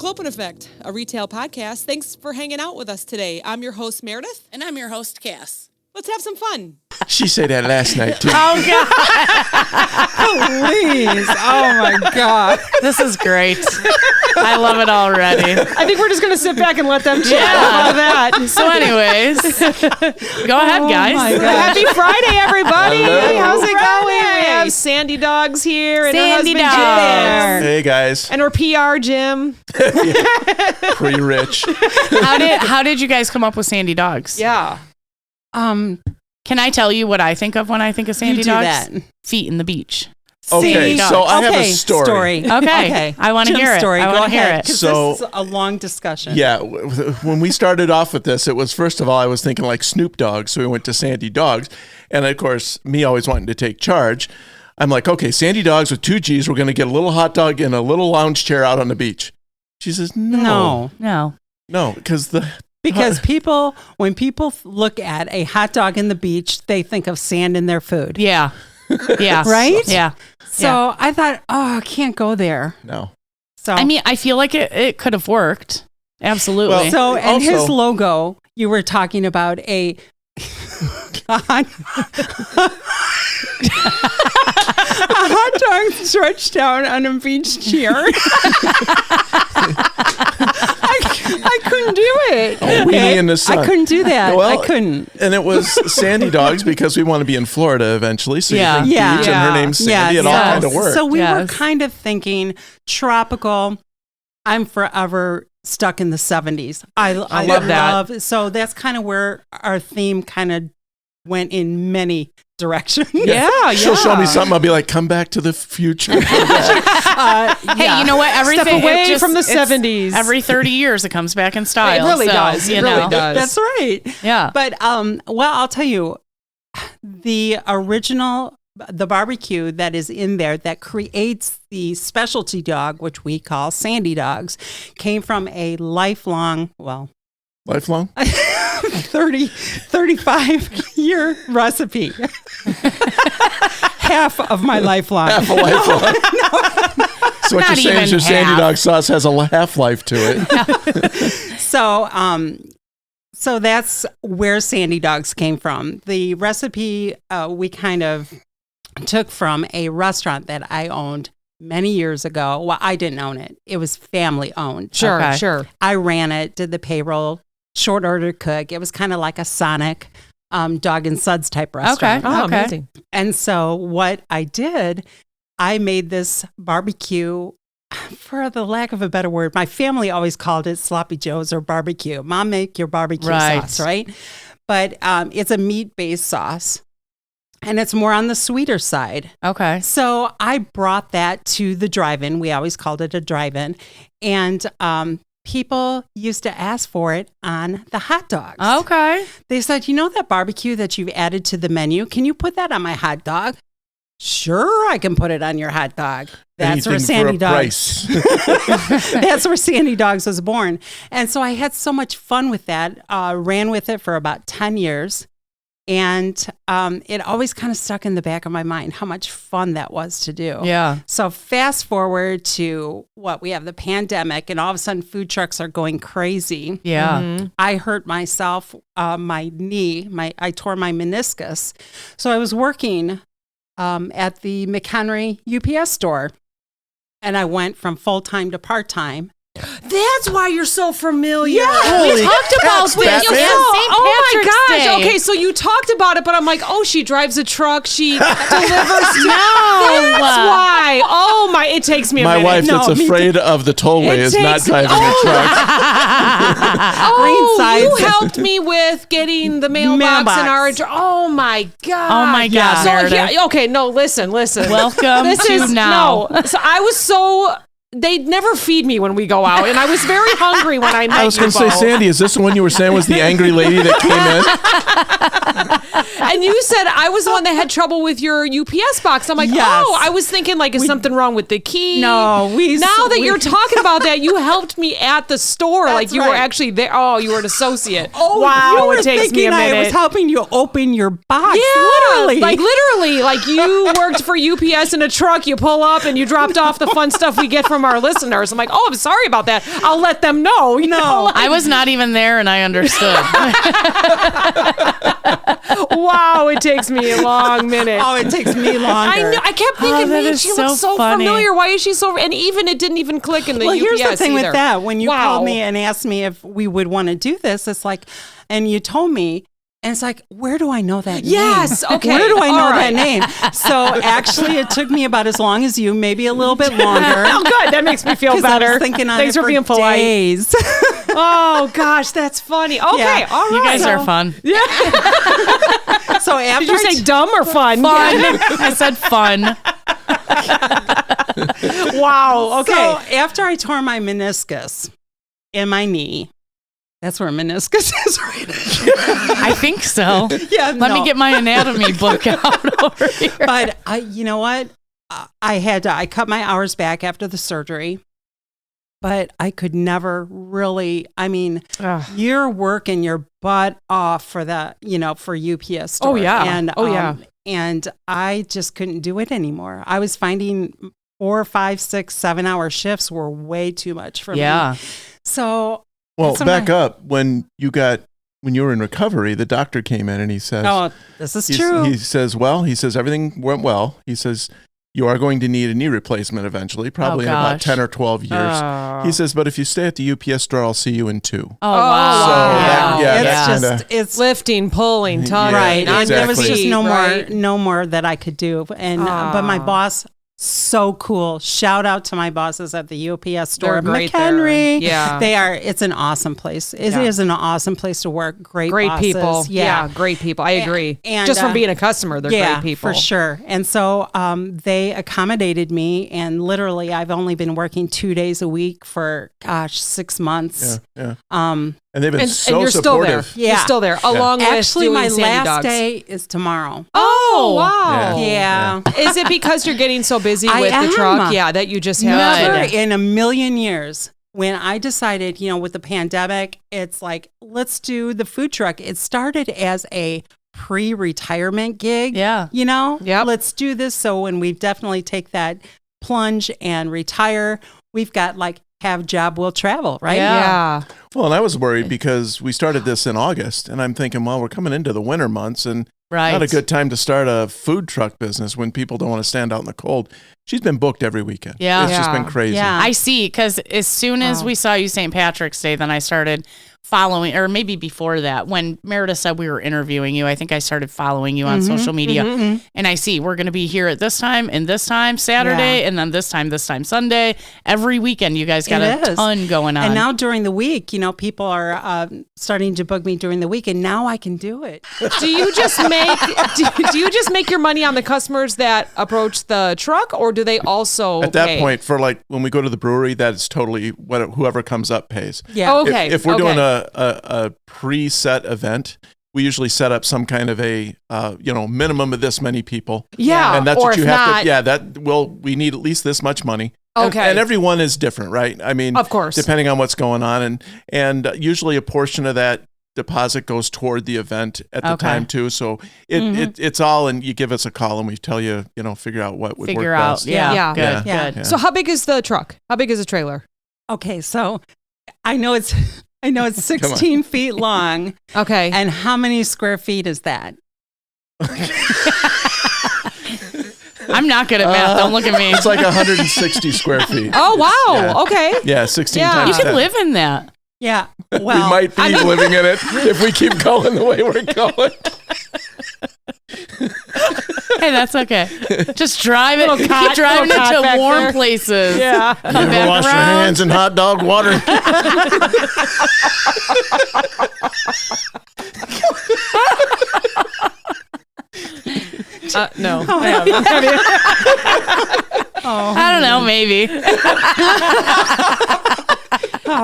Clopen Effect, a retail podcast. Thanks for hanging out with us today. I'm your host, Meredith. And I'm your host, Cass. Let's have some fun. She said that last night, too. Oh, God. Please. Oh, my God. This is great. I love it already. I think we're just going to sit back and let them chat about that. So anyways, go ahead, guys. My God. Happy Friday, everybody. Hello. How's it Friday. going? We have Sandie Dogs here and Sandie her husband, Jim. Hey, guys. And her PR, Jim. Pretty rich. How did you guys come up with Sandie Dogs? Yeah. Can I tell you what I think of when I think of Sandie You do Dogs? that. Feet in the beach. Okay, See? so I have a story. Okay. I want to Jim's hear it. story. I Go want to hear ahead, it. 'cause So- this is a long discussion. Yeah, when we started off with this, it was, first of all, I was thinking like Snoop Dogg, so we went to Sandie Dogs. And of course, me always wanting to take charge, I'm like, okay, Sandie Dogs with 2 G's, we're going to get a little hot dog and a little lounge chair out on the beach. She says, no, Because when people look at a hot dog in the beach, they think of sand in their food. Yeah. Yeah. Right? Yeah. So I thought, I can't go there. no. So I mean, I feel like it could have worked. Absolutely. Well, So, and Also- his logo, you were talking about a a hot dog stretched out on a beach chair. I couldn't do it. A weenie in the sun. I couldn't do that. Well, I couldn't. And it was Sandie Dogs because we want to be in Florida eventually. So Yeah. you think Yeah. beach and her name's Sandy. Yes. It all Yes. kind of worked. So we were Yes. kind of thinking tropical. I'm forever stuck in the 70s. I love that. So that's kind of where our theme kind of went in many directions. Yeah, She'll show me something. I'll be like, come back to the future. Hey, you know what? Everything Step away it just- from the it's 70s. Every 30 years, it comes back in style. It really so, does. It You really know. does. That's right. Yeah. But well, I'll tell you, the original, the barbecue that is in there that creates the specialty dog, which we call Sandie Dogs, came from a lifelong, well, Lifelong? 35-year recipe. Half of my lifelong. Half a lifelong. So what Not you're saying is even your Sandy half. Dog sauce has a half-life to it. So that's where Sandie Dogs came from. The recipe we kind of took from a restaurant that I owned many years ago. Well, I didn't own it. It was family owned. Sure, Okay. sure. I ran it, did the payroll, short order cook. It was kind of like a Sonic Dog and Suds type restaurant. Oh, Okay. amazing. And so what I did, I made this barbecue, for the lack of a better word, my family always called it Sloppy Joe's or barbecue. Mom, make your barbecue Right. sauce, right? But it's a meat-based sauce, and it's more on the sweeter side. Okay. So I brought that to the drive-in. We always called it a drive-in. And people used to ask for it on the hot dogs. Okay. They said, you know that barbecue that you've added to the menu? Can you put that on my hot dog? Sure, I can put it on your hot dog. That's where Anything for Sandie a Dogs. price. That's where Sandie Dogs was born. And so I had so much fun with that. Ran with it for about 10 years. And it always kind of stuck in the back of my mind how much fun that was to do. Yeah. So fast forward to we have the pandemic, and all of a sudden food trucks are going crazy. Yeah. I hurt myself, my knee, I tore my meniscus. So I was working at the McHenry UPS store, and I went from full-time to part-time. That's why you're so familiar. Yeah. Holy We talked about cats, this. Batman. Yeah. St. Oh my Patrick's gosh. Day. Okay, so you talked about it, but I'm like, oh, she drives a truck. She delivers. No. That's why. Oh my, it takes me a My minute. wife that's me afraid of the tollway It is not takes- driving a truck. Oh, sides. you helped me with getting the mailbox in our address. Oh my God. Oh my God, So Meredith. here, okay, no, listen. Welcome This to is now. No. So I was so. They never feed me when we go out, and I was very hungry when I met I was going to say, Bo. Sandy, is this the one you were saying was the angry lady that came in? And you said I was the one that had trouble with your UPS box. I'm like, Yes. oh, I was thinking like, is something wrong with the key? No, Now that you're talking about that, you helped me at the store. Like you were right. actually there. Oh, you were an associate. Oh, wow, you were it takes me a thinking minute. I was helping you open your box. Yeah, literally. like you worked for UPS in a truck. You pull up and you dropped off the fun stuff we get from from our listeners. I'm like, oh, I'm sorry about that. I'll let them know. You know, like, I was not even there, and I understood. wow, it takes me a long minute. Oh, it takes me longer. I know. I kept thinking, that man, is she so looks so funny. familiar. Why is she so? And even it didn't even click in the Well, UPS here's the thing either. with that. When you Wow. called me and asked me if we would want to do this, it's like, and you told me, and it's like, where do I know that name? Yes, okay. Where do I know All that right. name? So actually, it took me about as long as you, maybe a little bit longer. Oh, good. That makes me feel 'Cause better. I was thinking on Thanks it for being polite. days. Oh gosh, that's funny. Okay, Yeah. all right. You guys are fun. So after Did you say dumb or fun? Fun. I said fun. Wow. Okay. So after I tore my meniscus in my knee, that's where meniscus is right. I think so. Yeah, Let me no. get my anatomy book out over here. But you know what? I cut my hours back after the surgery, but I could never really, I mean, Ugh. you're working your butt off for that, for UPS store. Oh, yeah. And, Oh, yeah. And I just couldn't do it anymore. I was finding 4, 5, 6, 7-hour shifts were way too much for Yeah. me. So, Well, So back my- up when you were in recovery, the doctor came in and he says, oh, this is he's- true. He says everything went well. He says you are going to need a knee replacement eventually, probably in about gosh. 10 or 12 years. Oh. He says, but if you stay at the UPS store, I'll see you in 2. Oh, wow. wow. So that- yeah, it's that just, kinda- it's Lifting, pulling, tugging. right. Yeah, And there was exactly. just Right. no more that I could do. And but my Ah. boss, so cool. Shout out to my bosses at the UPS store, They're great McHenry. there. Yeah. they are. It's an awesome place. It Yeah. is an awesome place to work. Great bosses. people. Yeah. Great people. I agree. And, Just from being a customer, they're yeah, great people. for sure. And so they accommodated me, and literally, I've only been working 2 days a week for 6 months. Yeah. Um, And they've been And, so and you're still there. supportive. Yeah. You're still there, along with actually, doing my Sandie last Dogs. day is tomorrow. Oh, wow. Yeah. Is it because you're getting so busy I with the am. truck? Yeah, that you just have Never to. in a million years. When I decided, with the pandemic, it's like, let's do the food truck. It started as a pre-retirement gig. Yeah. Yep. Let's do this. So when we definitely take that plunge and retire, we've got like have job will travel, right? Yeah. Well, and I was worried because we started this in August, and I'm thinking, well, we're coming into the winter months, and Right. not a good time to start a food truck business when people don't want to stand out in the cold. She's been booked every weekend. Yeah. It's just Yeah. been crazy. Yeah. I see, because as soon as Oh. we saw you St. Patrick's Day, then I started following, or maybe before that, when Meredith said we were interviewing you, I think I started following you on social media. And I see we're going to be here at this time and this time Saturday, and then this time Sunday. Every weekend, you guys got It a is. ton going on. And now during the week, people are starting to book me during the week, and now I can do it. Do you just make your money on the customers that approach the truck, or do they also At that pay? point, for like when we go to the brewery, that's totally whoever comes up pays. Yeah. Oh, okay. If we're okay. doing a preset event, we usually set up some kind of a minimum of this many people. Yeah, and that's or what you if have not- to. Yeah, we need at least this much money. Okay. and everyone is different, right? I mean, Of course. depending on what's going on, and usually a portion of that deposit goes toward the event at the Okay. time too. So it's all, and you give us a call and we tell you, figure out what would figure work out. best. Yeah. Yeah. Good. Yeah. Good. So how big is the truck? How big is the trailer? Okay, so I know it's 16 feet long. Okay. And how many square feet is that? I'm not good at math. Don't look at me. It's like 160 square feet. Oh wow. Yeah. Okay. Yeah, 16 Yeah. times You 10. can live in that. Yeah. We Well, might be living in it if we keep going the way we're going. Hey, that's okay. Just drive it. Little cot- Keep driving little it cot to back warm there. places. Yeah. Come You ever back wash your around. hands in hot dog water? No. I don't know, maybe.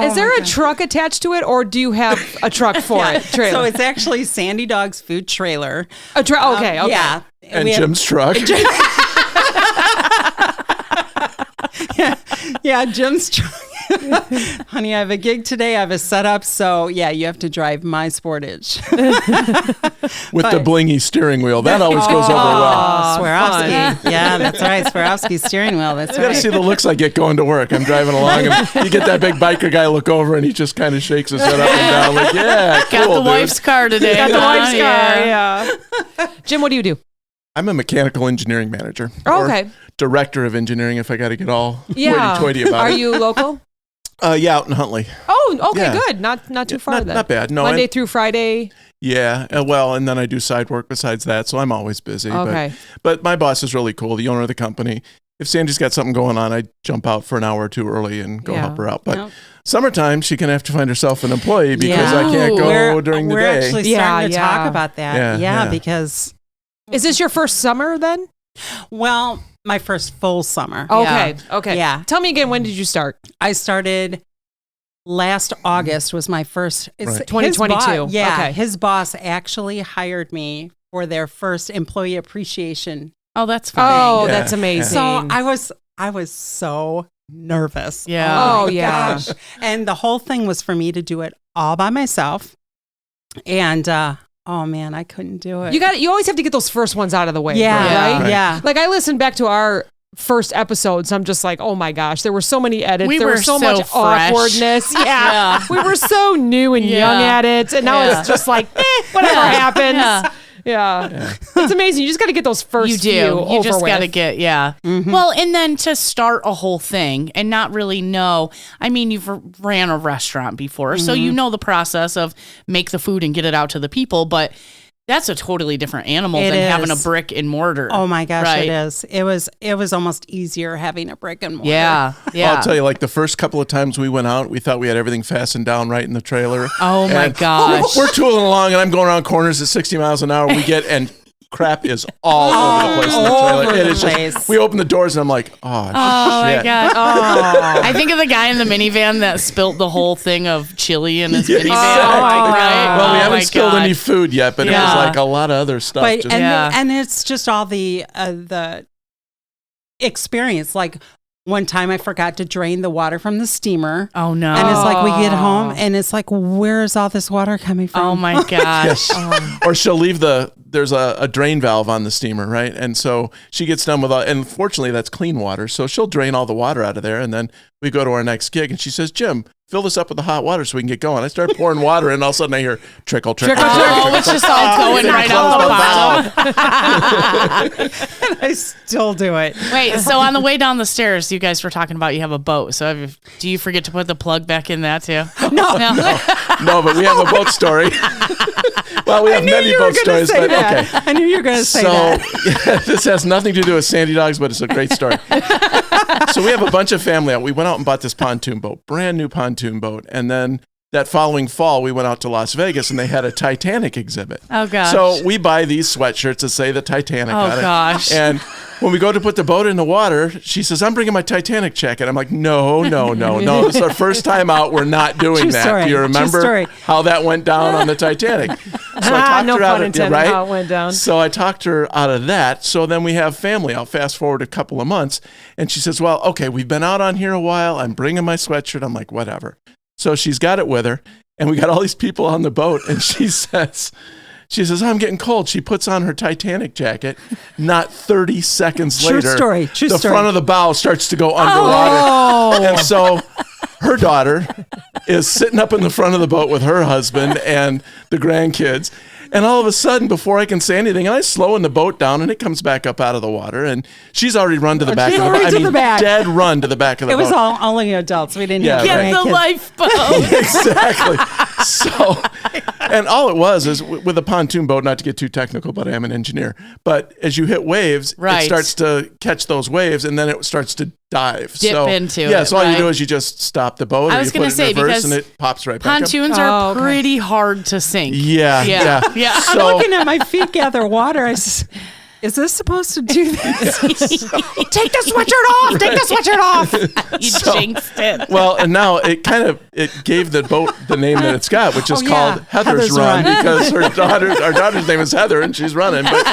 Is there a truck attached to it, or do you have a truck for it? Trailer. so it's actually Sandie Dog's food trailer. Okay. Okay. Yeah. And we have- Jim's truck. yeah, Jim's truck. Honey, I have a gig today. I have a setup. So, yeah, you have to drive my Sportage. With the blingy steering wheel. That always goes over well. Swarovski. Yeah, that's right. Swarovski steering wheel. That's You got to right. see the looks I get going to work. I'm driving along, and you get that big biker guy look over, and he just kind of shakes his head up and down, like, yeah, cool, Got the dude. wife's car today. Got the huh? wife's car, yeah. Jim, what do you do? I'm a mechanical engineering manager. Oh, or okay. Director of engineering, if I got to get all Yeah. hoity-toity about Are it. you local? Yeah, out in Huntley. Oh, okay, Yeah. good. Not too far then. Not bad. No, Monday through Friday. Yeah, well, and then I do side work besides that, so I'm always busy. Okay. But my boss is really cool, the owner of the company. If Sandie's got something going on, I jump out for an hour or two early and go Yeah. help her out. But Yep. summertime, she can have to find herself an employee because Yeah. I can't go We're- during the We're day. actually Yeah, starting to talk yeah. about that. Yeah, yeah. Because, Is this your first summer then? well, my first full summer. Okay. Okay. Yeah. Tell me again, when did you start? I started last August was my first. It's Right. his 2022. boss- yeah. Okay. His boss actually hired me for their first employee appreciation. Oh, that's fine. Oh, Yeah. that's amazing. So I was so nervous. Yeah. Oh, my yeah. gosh. And the whole thing was for me to do it all by myself. And oh man, I couldn't do it. you always have to get those first ones out of the way. yeah, Right? yeah. Like I listened back to our first episodes. I'm just like, oh my gosh, there were so many edits. We there were was so so much fresh. awkwardness. Yeah. Yeah. We were so new and young Yeah. at it. And now Yeah. it's just like, whatever happens. Yeah. Yeah. It's amazing. You just got to get those first You do. few You over just got to with. get, yeah. Well, and then to start a whole thing and not really know. I mean, you've ran a restaurant before, so you know the process of make the food and get it out to the people, but that's a totally different animal It than having a is. brick and mortar. Oh my gosh, Right. it is. It was almost easier having a brick and mortar. Yeah. Yeah. I'll tell you, like the first couple of times we went out, we thought we had everything fastened down right in the trailer. Oh my And gosh. We're tooling along, and I'm going around corners at 60 miles an hour. We get, and crap is all over the place in the All trailer. over It the is place. just, we open the doors, and I'm like, oh, Oh shit. my god! Oh. I think of the guy in the minivan that spilt the whole thing of chili in his Yeah, minivan. exactly. Right? Well, we Oh haven't my spilled God. any food yet, but it Yeah. was like a lot of other stuff. But just- and it's just all the experience. Like one time I forgot to drain the water from the steamer. Oh no! And it's like we get home and it's like, where is all this water coming from? Oh my gosh! Or she'll leave there's a drain valve on the steamer, right? And so she gets done with all, and fortunately that's clean water. So she'll drain all the water out of there. And then we go to our next gig and she says, Jim, fill this up with the hot water so we can get going. I start pouring water and all of a sudden I hear trickle, trickle, trickle. Oh, it's just all going right out the bottom. I still do it. Wait, so on the way down the stairs, you guys were talking about you have a boat. So do you forget to put the plug back in that too? No. No, but we have a boat story. Well, we have many you were boat gonna stories, say but that. okay. I knew you were going to say So that. yeah, this has nothing to do with Sandie Dogs, but it's a great story. So we have a bunch of family out. We went out and bought this pontoon boat, brand new pontoon boat. And then that following fall, we went out to Las Vegas and they had a Titanic exhibit. Oh gosh! So we buy these sweatshirts that say the Titanic Oh, on it. gosh. And when we go to put the boat in the water, she says, I'm bringing my Titanic jacket. I'm like, no. This is our first time out. We're not doing True that. story. Do you True remember story. how that went down on the Titanic? So I talked No her out pun of intended right? how it went down. So I talked her out of that. So then we have family. I'll fast forward a couple of months. And she says, well, okay, we've been out on here a while. I'm bringing my sweatshirt. I'm like, whatever. So she's got it with her. And we got all these people on the boat. And she says, oh, I'm getting cold. She puts on her Titanic jacket. Not 30 seconds True later, story, true the story. front of the bow starts to go underwater. And so her daughter is sitting up in the front of the boat with her husband and the grandkids. And all of a sudden, before I can say anything, I slowing the boat down and it comes back up out of the water. And she's already run to the back of the boat. already to the back. Dead run to the back of the It boat. was only adults. We didn't Yeah, have right. Get the grandkids. lifeboat. Exactly. So, and all it was is with a pontoon boat, not to get too technical, but I am an engineer. But as you hit waves, Right. it starts to catch those waves and then it starts to dive. Dip into yeah, it, so all you right. do is you just stop the boat I or was you put gonna it say, in reverse because and it pops right back up. Pontoons Oh, are okay. pretty hard to sink. Yeah. Yeah. I'm So, looking at my feet gather water. Is this supposed to do this? Take the sweatshirt off. Take the sweatshirt off. You So- jinxed it. well, and now it gave the boat the name that it's got, which is Oh, called yeah. Heather's Heather's Run, Run. because our daughter's name is Heather and she's running. But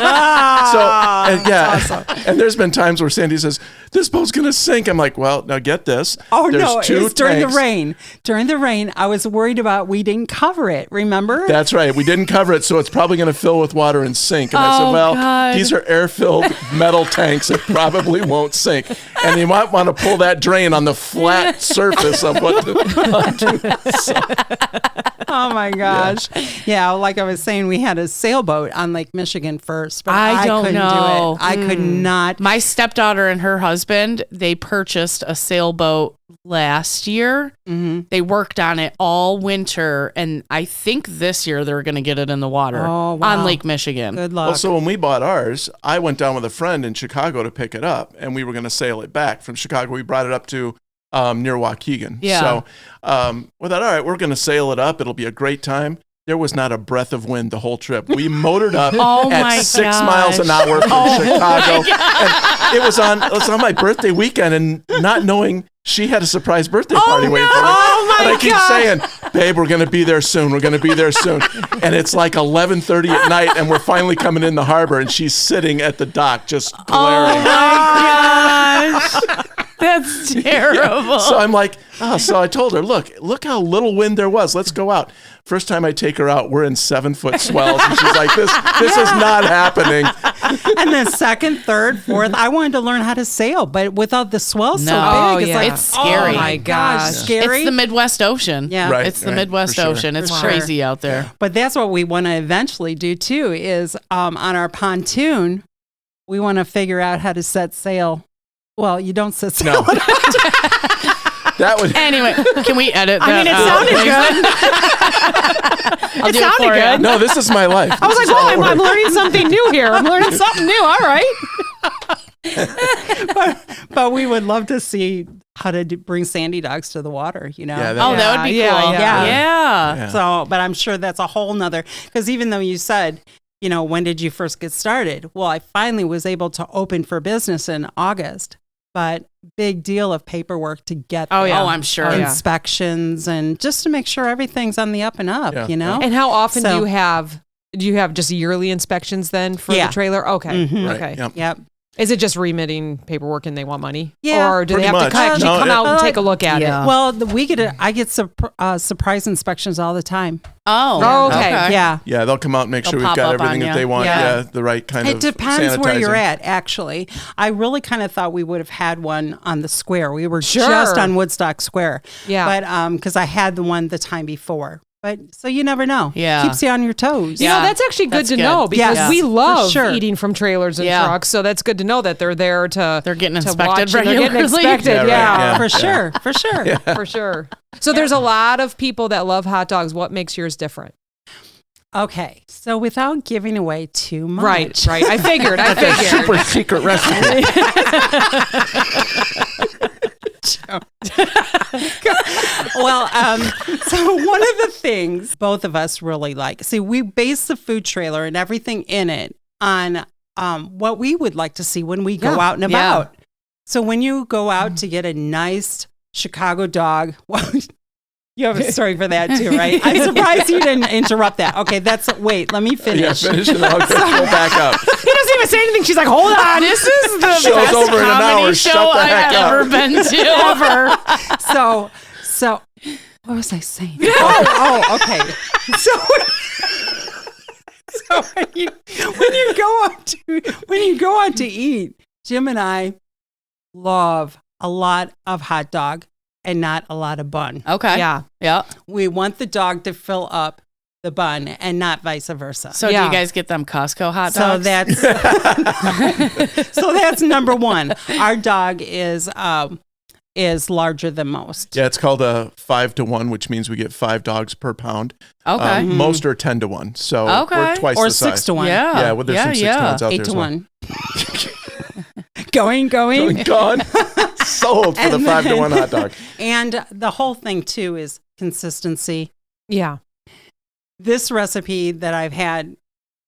and there's been times where Sandy says, this boat's going to sink. I'm like, well, now get this. Oh, There's no, two it's during tanks. the rain. During the rain, I was worried about we didn't cover it, remember? That's right. We didn't cover it, so it's probably going to fill with water and sink. And I said, well, God. these are air-filled metal tanks that probably won't sink. And you might want to pull that drain on the flat surface of what Oh my gosh. Yeah, like I was saying, we had a sailboat on Lake Michigan first, but I don't couldn't know. do it. I could not. My stepdaughter and her husband, they purchased a sailboat last year. They worked on it all winter, and I think this year they're going to get it in the water Oh, wow. on Lake Michigan. Good luck. Well, so when we bought ours, I went down with a friend in Chicago to pick it up, and we were going to sail it back from Chicago. We brought it up to near Waukegan. Yeah. So we thought, all right, we're going to sail it up. It'll be a great time. There was not a breath of wind the whole trip. We motored up my at 6 gosh. miles an hour from Chicago. And it was on my birthday weekend, and not knowing she had a surprise birthday party waiting for me. Oh, my and I keep God. saying, babe, we're going to be there soon. We're going to be there soon. And it's like 11:30 at night, and we're finally coming in the harbor, and she's sitting at the dock just glaring. Oh my gosh. That's terrible. So I'm like, so I told her, look how little wind there was. Let's go out. First time I take her out, we're in 7-foot swells. And she's like, this is not happening. And then second, third, fourth, I wanted to learn how to sail, but without the swell so No. big, Oh, yeah. It's scary. Oh my gosh. scary. It's the Midwest Ocean. Yeah. Right. It's the Midwest for sure. Ocean. It's For sure. crazy out there. But that's what we want to eventually do too, is on our pontoon, we want to figure out how to set sail. Well, you don't set sail. No. That would. Anyway, can we edit that? I mean, it sounded good. I'll It do it sounded for good. you. No, this is my life. I was like, well, I'm learning something new here. I'm learning something new. All right. But we would love to see how to bring Sandie Dogs to the water, Yeah, Oh, that would be Yeah, cool. yeah. Yeah. So, but I'm sure that's a whole nother, because even though you said, when did you first get started? Well, I finally was able to open for business in August, but big deal of paperwork to get Oh, there. yeah. Oh, I'm sure. Oh, yeah. Inspections and just to make sure everything's on the up and up, Yeah. And how often So- do you have just yearly inspections then for Yeah. the trailer? Okay. Mhm. Right. Okay. Yep. Yep. Is it just remitting paperwork and they want money? Yeah. Or do they Pretty have to much. actually No, come out and it- take a look at Yeah. it? Well, I get surprise inspections all the time. Oh, okay. Yeah. Yeah, they'll come out and make sure They'll we've pop got up on everything that ya. they want. Yeah. Yeah, the right kind of It depends where you're sanitizing. at, actually. I really kind of thought we would have had one on the square. We were Sure. just on Woodstock Square. Yeah. But because I had the one the time before. But so you never know. Yeah. Keeps you on your toes. You know, Yeah. that's actually good That's to good. know because Yes, we for love sure. eating from trailers and Yeah. trucks. So that's good to know that they're there to They're getting to inspected watch and they're getting regularly. inspected. Yeah, right. Yeah. For sure. For sure. For sure. So there's a lot of people that love hot dogs. What makes yours different? Okay. So without giving away too much. Right. I figured. Super secret recipe. Well, so one of the things both of us really like, see, we base the food trailer and everything in it on what we would like to see when we go Yeah. out and Yeah. about. So when you go out to get a nice Chicago dog, well, you have a story for that too, right? I'm surprised you didn't interrupt that. Okay, wait, let me Yeah, finish. finish it. I'll go back up. He doesn't even say anything. She's like, hold on. This is the Show's best over in an comedy hour. show Shut the heck I've up. ever been to. Ever. So what was I saying? Okay. So when you go out to eat, Jim and I love a lot of hot dog and not a lot of bun. Okay. Yeah. Yeah. We want the dog to fill up the bun and not vice versa. So do Yeah. you guys get them Costco hot So dogs? that's number one. Our dog is larger than most. Yeah, it's called a 5-to-1, which means we get 5 dogs per pound. Okay. Most are 10-to-1 , so Okay. we're twice Or the size. 6-to-1. Yeah. Yeah, well, there's some 6-to-1s out 8 there to as well. 1. Going. Gone. Sold for the And 5-to-1 hot dog. And the whole thing too is consistency. Yeah. This recipe that I've had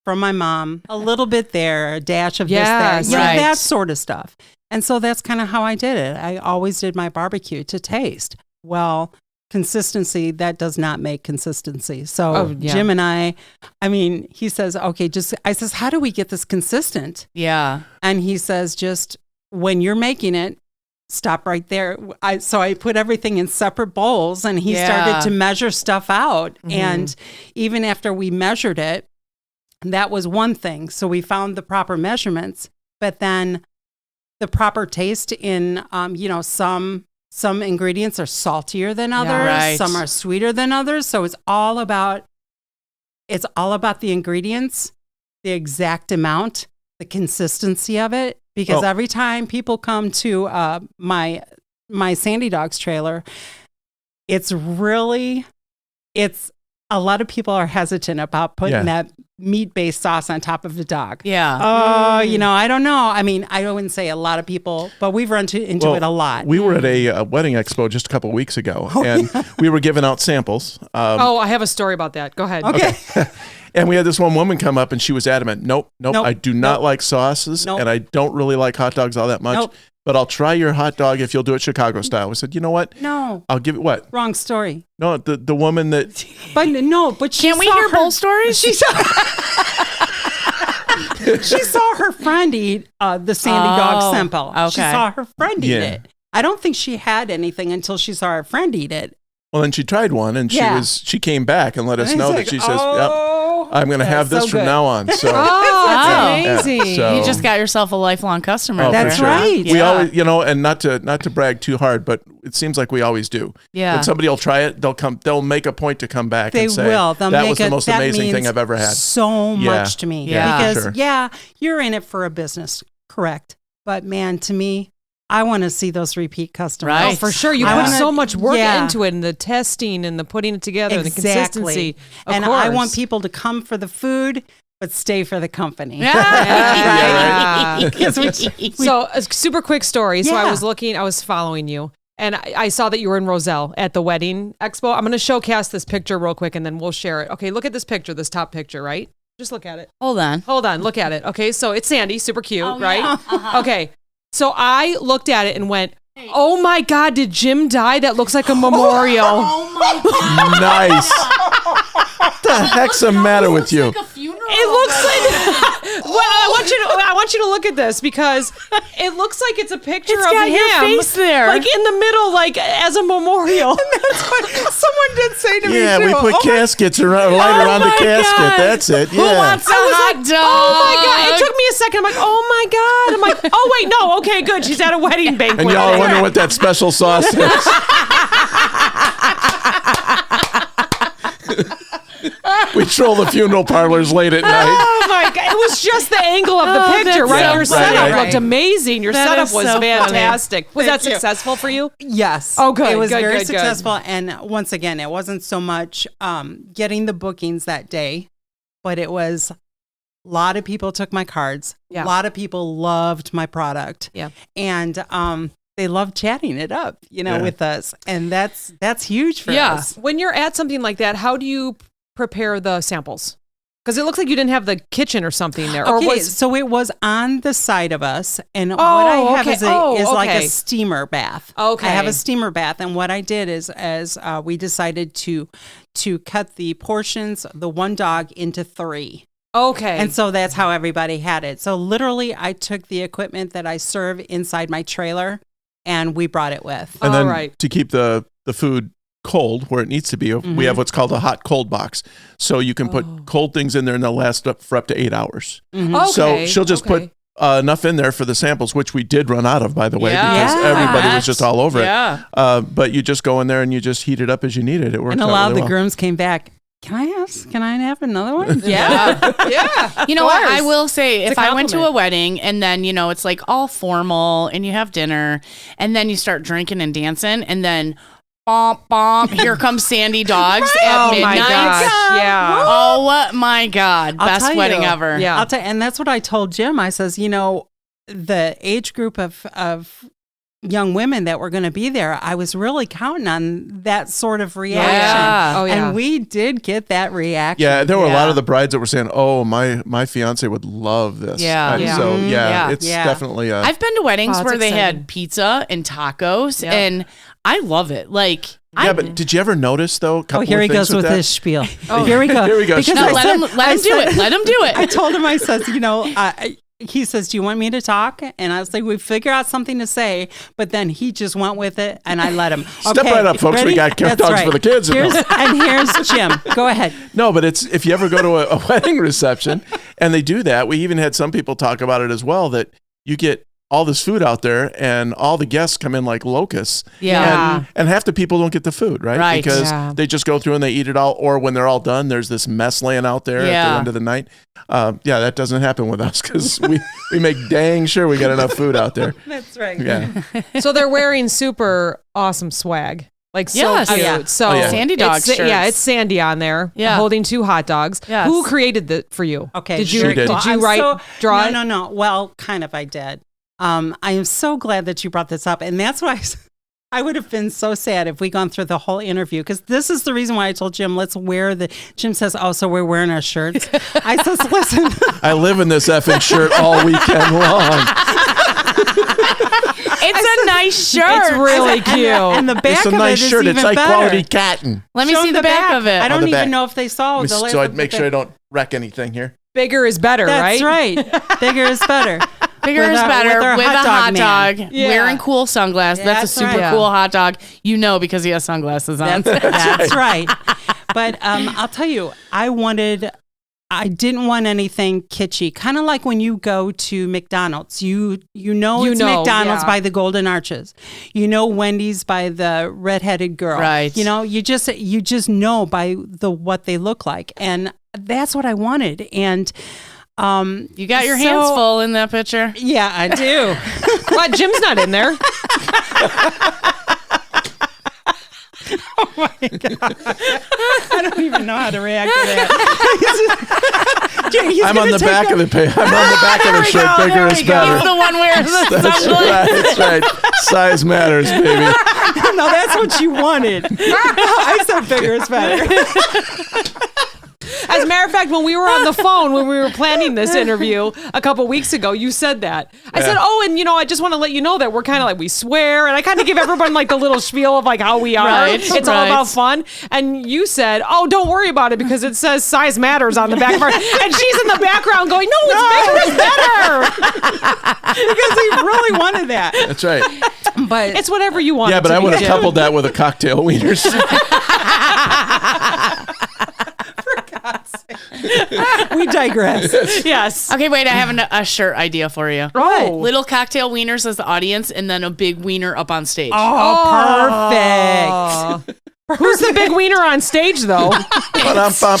from my mom, a little bit there, a dash of Yes, this, there, right. that sort of stuff. And so that's kind of how I did it. I always did my barbecue to taste. Well, consistency, that does not make consistency. So Oh, yeah. Jim and I mean, he says, okay, I says, how do we get this consistent? Yeah. And he says, just when you're making it, stop right there. So I put everything in separate bowls, and he started to measure stuff out. And even after we measured it, that was one thing. So we found the proper measurements, but then the proper taste in, some ingredients are saltier than others. Some are sweeter than others. So it's all about the ingredients, the exact amount, the consistency of it. Because every time people come to my Sandie Dogs trailer, it's a lot of people are hesitant about putting that meat-based sauce on top of the dog. Yeah. Oh, I don't know. I mean, I wouldn't say a lot of people, but we've run into it a lot. We were at a wedding expo just a couple of weeks ago, and we were giving out samples. I have a story about that. Go ahead. Okay. And we had this one woman come up, and she was adamant, nope, I do not like sauces, and I don't really like hot dogs all that much. But I'll try your hot dog if you'll do it Chicago style. We said, you know what? No. I'll give it what? Wrong story. No, the woman that... But can't we hear both stories? She saw her friend eat the Sandie Dog sample. Okay. She saw her friend eat it. I don't think she had anything until she saw her friend eat it. Well, then she tried one, and she came back and let us know that she says, yep, I'm going to have this from now on. So that's amazing. So, you just got yourself a lifelong customer. Oh, that's for sure. right. We always, and not to brag too hard, but it seems like we always do. Yeah. When somebody will try it, they'll make a point to come back and say, They'll that was the most amazing thing I've ever had. So much to me. Yeah. Because, you're in it for a business, correct. But man, to me, I want to see those repeat customers. Right. Oh, for sure. You put so much work into it, and the testing and the putting it together and the consistency. Of course. I want people to come for the food, but stay for the company. Yeah. Right? So a super quick story. So I was following you, and I saw that you were in Roselle at the wedding expo. I'm going to showcase this picture real quick, and then we'll share it. Okay, look at this picture, this top picture, right? Just look at it. Hold on, look at it. Okay, so it's Sandie, super cute, right? Yeah. Uh-huh. Okay. So I looked at it and went, oh my God, did Jim die? That looks like a memorial. Oh my God. Nice. What the heck's the matter with you? Like a funeral. It looks like. Well, I want you to look at this, because it looks like it's a picture of got him, your face there, like in the middle, like as a memorial. And that's what someone did say to me. Yeah, too. we put caskets around, light around the casket. God. That's it. Yeah. Who wants a hot dog? Oh my God! It took me a second. I'm like, oh my God! I'm like, oh wait, no, okay, good. She's at a wedding banquet. And y'all are wondering what that special sauce is. We troll the funeral parlors late at night. Oh my God. It was just the angle of the picture, right? Your setup looked amazing. Your setup was fantastic. Was that successful for you? Yes. Oh, good. It was very good. successful. And once again, it wasn't so much getting the bookings that day, but it was a lot of people took my cards. Yeah. A lot of people loved my product. Yeah. And they loved chatting it up, with us. And that's huge for us. When you're at something like that, how do you prepare the samples? Because it looks like you didn't have the kitchen or something there. Okay, so it was on the side of us, and what I have is like a steamer bath. Okay, I have a steamer bath, and what I did is, as we decided to cut the portions, the one dog, into 3. Okay, and so that's how everybody had it. So literally, I took the equipment that I serve inside my trailer, and we brought it with. And then to keep the food cold where it needs to be, we have what's called a hot cold box, so you can put cold things in there and they'll last up for up to 8 hours. Okay, so she'll just put enough in there for the samples, which we did run out of, by the way, because everybody was just all over it. But you just go in there and you just heat it up as you need it. It works. And a lot of the grooms came back. Can I have another one? Yeah. You know what? I will say, if I went to a wedding and then, it's like all formal and you have dinner and then you start drinking and dancing and then bomp, bomp, here comes Sandie Dogs at midnight. My gosh. Yeah. Oh my God. Best wedding ever. Yeah. I'll tell you, and that's what I told Jim. I says, the age group of young women that were going to be there, I was really counting on that sort of reaction. Yeah. Oh, yeah. And we did get that reaction. Yeah, there were a lot of the brides that were saying, "Oh, my fiance would love this." Yeah. And so it's definitely. I've been to weddings where they had pizza and tacos, and I love it. Like. But did you ever notice though? Here he goes with his spiel. Here we go. Here we go. Because let him do it. Let him do it. I told him, I says, he says, do you want me to talk? And I was like, we figure out something to say, but then he just went with it and I let him. Step right up, folks. Ready? We got hot dogs for the kids. And here's Jim. Go ahead. No, but it's if you ever go to a wedding reception and they do that, we even had some people talk about it as well, that you get all this food out there and all the guests come in like locusts. Yeah. And half the people don't get the food, right? Right. Because they just go through and they eat it all. Or when they're all done, there's this mess laying out there at the end of the night. That doesn't happen with us because we make dang sure we got enough food out there. That's right. Yeah. So they're wearing super awesome swag. Like so cute. yeah. So Sandie Dogs shirts. Yeah, it's Sandie on there holding 2 hot dogs. Yes. Who created that for you? Okay. Did you She did. did you write draw it? No. Well, kind of I did. I am so glad that you brought this up. And that's why I would have been so sad if we gone through the whole interview, because this is the reason why I told Jim, let's wear Jim says, oh, so we're wearing our shirts. I says, listen. I live in this effing shirt all weekend long. It's a nice shirt. It's really cute. And the back It's a of nice it is shirt. even It's like better. quality cotton. Let me Show see them the back of it. I don't the back. even know if they saw the So I'd make sure I don't wreck anything here. Bigger is better, That's right? right. Bigger is better. Bigger With is our- better with our with a hot hot dog dog, Yeah. wearing cool sunglasses. That's a That's super right. cool hot dog. You know, because he has sunglasses on. That's right. But I'll tell you, I didn't want anything kitschy. Kind of like when you go to McDonald's. You know it's McDonald's by the golden arches. You know Wendy's by the redheaded girl. Right. You know, you just know by what they look like. And that's what I wanted. And You got your hands full in that picture. Yeah, I do. What? Jim's not in there. Oh my God. I don't even know how to react to that. I'm on the back of the shirt. Bigger is He's better. the one wearing the That's sunglasses. right. That's right. Size matters, baby. No, that's what you wanted. I said bigger is better. As a matter of fact, when we were on the phone, when we were planning this interview a couple weeks ago, you said that. I said, and I just want to let you know that we're kind of like, we swear. And I kind of give everyone like the little spiel of like how we are. Right, It's all about fun. And you said, don't worry about it because it says size matters on the back of our, and she's in the background going, no, it's bigger is better. Because he really wanted that. That's right. But It's whatever you want. Yeah, but I would have Jim. coupled that with a cocktail wieners. we digress. Yes. Okay, wait, I have a shirt idea for you. Oh. Little cocktail wieners as the audience, and then a big wiener up on stage. Oh, perfect. Who's the big wiener on stage, though? Ba-dum-bum.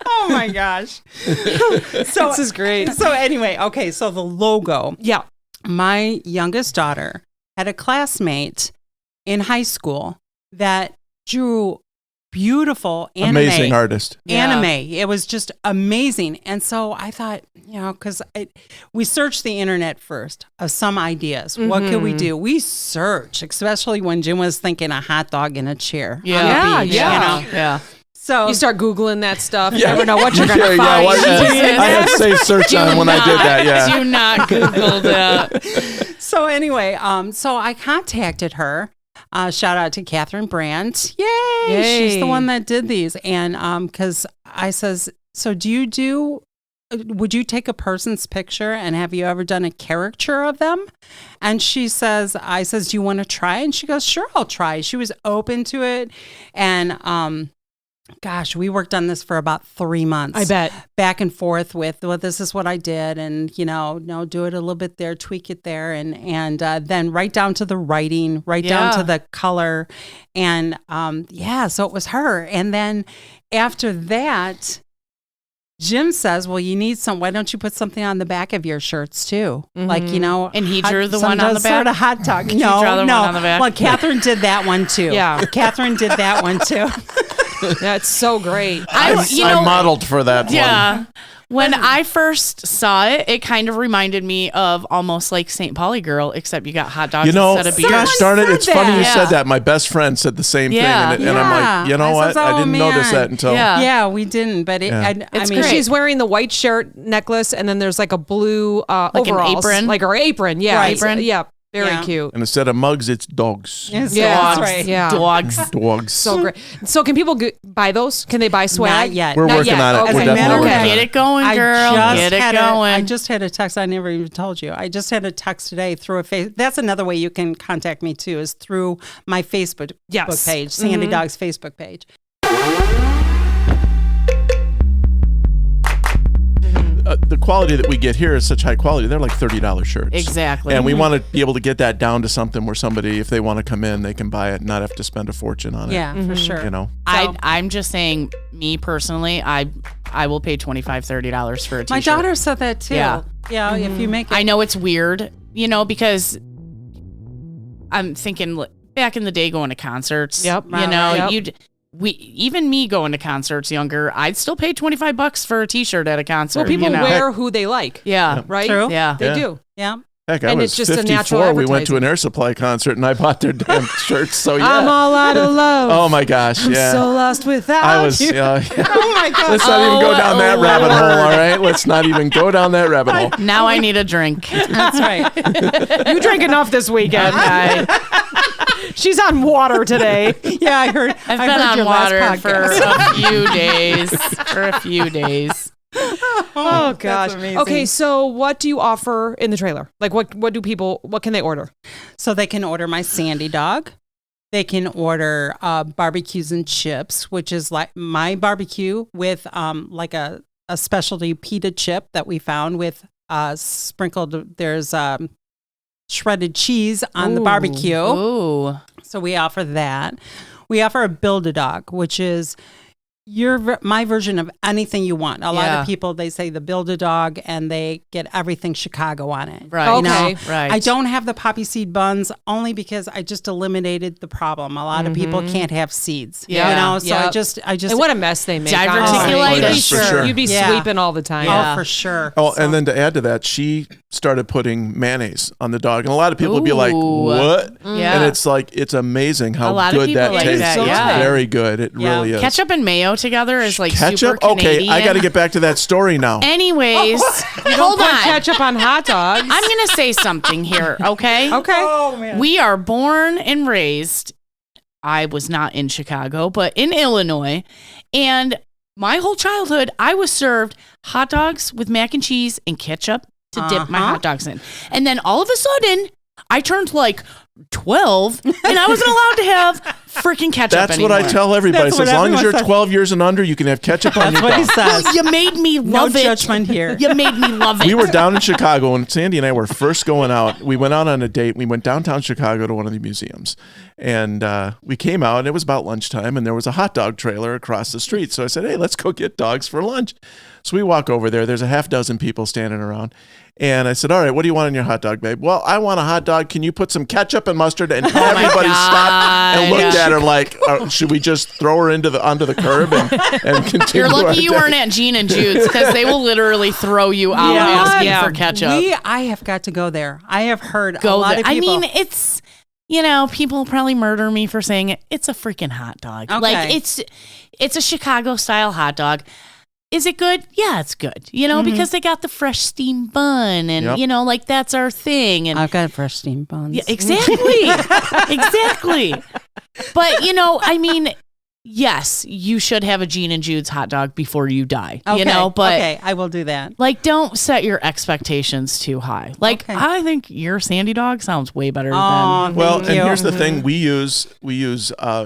Oh my gosh. So This is great. So anyway, okay, so the logo. Yeah. My youngest daughter had a classmate in high school that drew beautiful anime. Amazing artist. Anime. It was just amazing. And so I thought, because we searched the internet first of some ideas. What could we do? We searched, especially when Jim was thinking a hot dog in a chair. Yeah, on the beach, Yeah. So You start Googling that stuff. You never know what you're going to Yeah, find. I had safe search on when I did that. Yeah. Do not Google that. So anyway, so I contacted her. Shout out to Catherine Brant. Yay! She's the one that did these. And because I says, so would you take a person's picture and have you ever done a caricature of them? And I says, do you want to try? And she goes, sure, I'll try. She was open to it. And gosh, we worked on this for about 3 months. I bet. Back and forth with, well, this is what I did. And, no, do it a little bit there, tweak it there. And then right down to the writing, down to the color. And so it was her. And then after that, Jim says, well, you need why don't you put something on the back of your shirts too? Like, And he drew the one on the back? Sort of hot dog. Did you draw the one on the back? Well, Catherine did that one too. Yeah. Catherine did that one too. That's so great. I modeled for that one. Yeah. When I first saw it, it kind of reminded me of almost like St. Pauli Girl, except you got hot dogs instead of beer. Gosh darn it, it's funny you that. said that. My best friend said the same thing. And I'm like, you know what? I didn't notice that until... Yeah, we didn't. But It's Great. great. She's wearing the white shirt necklace, and then there's like a blue Like an overalls, apron? like her apron. Yeah, Right. Apron? Yeah, Very cute. And instead of mugs, it's dogs. Yeah, Dogs. that's right. Yeah. Dogs. So great. So can people buy those? Can they buy swag? Not yet. We're Not working yet. on it. Okay. We're As a matter definitely of working fact, on Get it. it going, girl. Get it going. I just had a text. I never even told you. I just had a text today through a face. That's another way you can contact me too, is through my Facebook Yes. page, Sandie Dogs Facebook page. The quality that we get here is such high quality. They're like $30 shirts. Exactly. And we want to be able to get that down to something where somebody, if they want to come in, they can buy it and not have to spend a fortune on it. Yeah, for sure. You know? I'm just saying, me personally, I will pay $25, $30 for a t-shirt. My daughter said that too. Yeah. Yeah, if you make it. I know it's weird, because I'm thinking back in the day going to concerts. Yep. Even me going to concerts younger, I'd still pay $25 for a t-shirt at a concert. Well, people wear who they like. Yeah. Right? True. Yeah. They do. Yeah. Heck, I And was it's just a 54. natural We went to an advertising. Air Supply concert and I bought their damn shirts. So yeah. I'm all out of love. Oh my gosh. Yeah. So lost without I was. you. Yeah. Oh my God. Let's not even go down that rabbit hole. All right. Let's not even go down that rabbit hole. Now I need a drink. That's right. You drank enough this weekend. Okay. She's on water today. Yeah, I heard. I've I been heard on your last water for podcast. a few days. Oh gosh. amazing. Okay, so what do you offer in the trailer? Like what can they order? So they can order my Sandie Dog. They can order barbecues and chips, which is like my barbecue with like a specialty pita chip that we found with sprinkled. There's shredded cheese on the barbecue. Ooh. So we offer that. We offer a Build-A-Dog, which is my version of anything you want. A lot of people, they say the Build-A-Dog and they get everything Chicago on it. Right. Okay. Right. I don't have the poppy seed buns only because I just eliminated the problem. A lot of people can't have seeds. Yeah. So I just And what a mess they make. Diverticulate. honestly. Oh, You'd be yes, for sure. You'd be Yeah. sweeping all the time. Yeah. Oh, for sure. Oh, So- and then to add to that, she started putting mayonnaise on the dog, and a lot of people would be like, Ooh. "What?" Yeah. And it's like it's amazing how A lot of good people that like tastes. that, It's yeah. very good. It Yeah. really is. Ketchup and mayo together is like Ketchup? super Okay, Canadian. I got to get back to that story now. Anyways, hold Put on. ketchup on hot dogs. I'm going to say something here, okay? Okay. Oh, man. We are born and raised, I was not in Chicago, but in Illinois. And my whole childhood, I was served hot dogs with mac and cheese and ketchup to dip my hot dogs in. And then all of a sudden, I turned like 12 and I wasn't allowed to have freaking ketchup That's anymore. what I tell everybody. That's So as what long as everyone you're says. 12 years and under, you can have ketchup on That's your what he dog. says. You made me No love it. judgment here. You made me love it. We were down in Chicago when Sandie and I were first going out. We went out on a date. We went downtown Chicago to one of the museums. And we came out, and it was about lunchtime, and there was a hot dog trailer across the street. So I said, hey, let's go get dogs for lunch. So we walk over there. There's a half dozen people standing around. And I said, all right, what do you want in your hot dog, babe? Well, I want a hot dog. Can you put some ketchup and mustard? And everybody stopped and looked at her like, should we just throw her onto the curb and continue? You're our lucky you day? weren't at Gene and Jude's because they will literally throw you out asking for ketchup. I have got to go there. I have heard a Go lot there. of people. I mean, it's, people probably murder me for saying it. It's a freaking hot dog. Okay. Like it's a Chicago style hot dog. Is it good? Yeah, it's good. Because they got the fresh steamed bun and, Yep. Like that's our thing. And I've got fresh steamed buns. yeah, exactly. Exactly. But, I mean, yes, you should have a Gene and Jude's hot dog before you die, Okay. but Okay, I will do that. like, don't set your expectations too high. Like, Okay. I think your Sandy Dog sounds way better Oh, than. Well, Thank and you. here's the thing: we use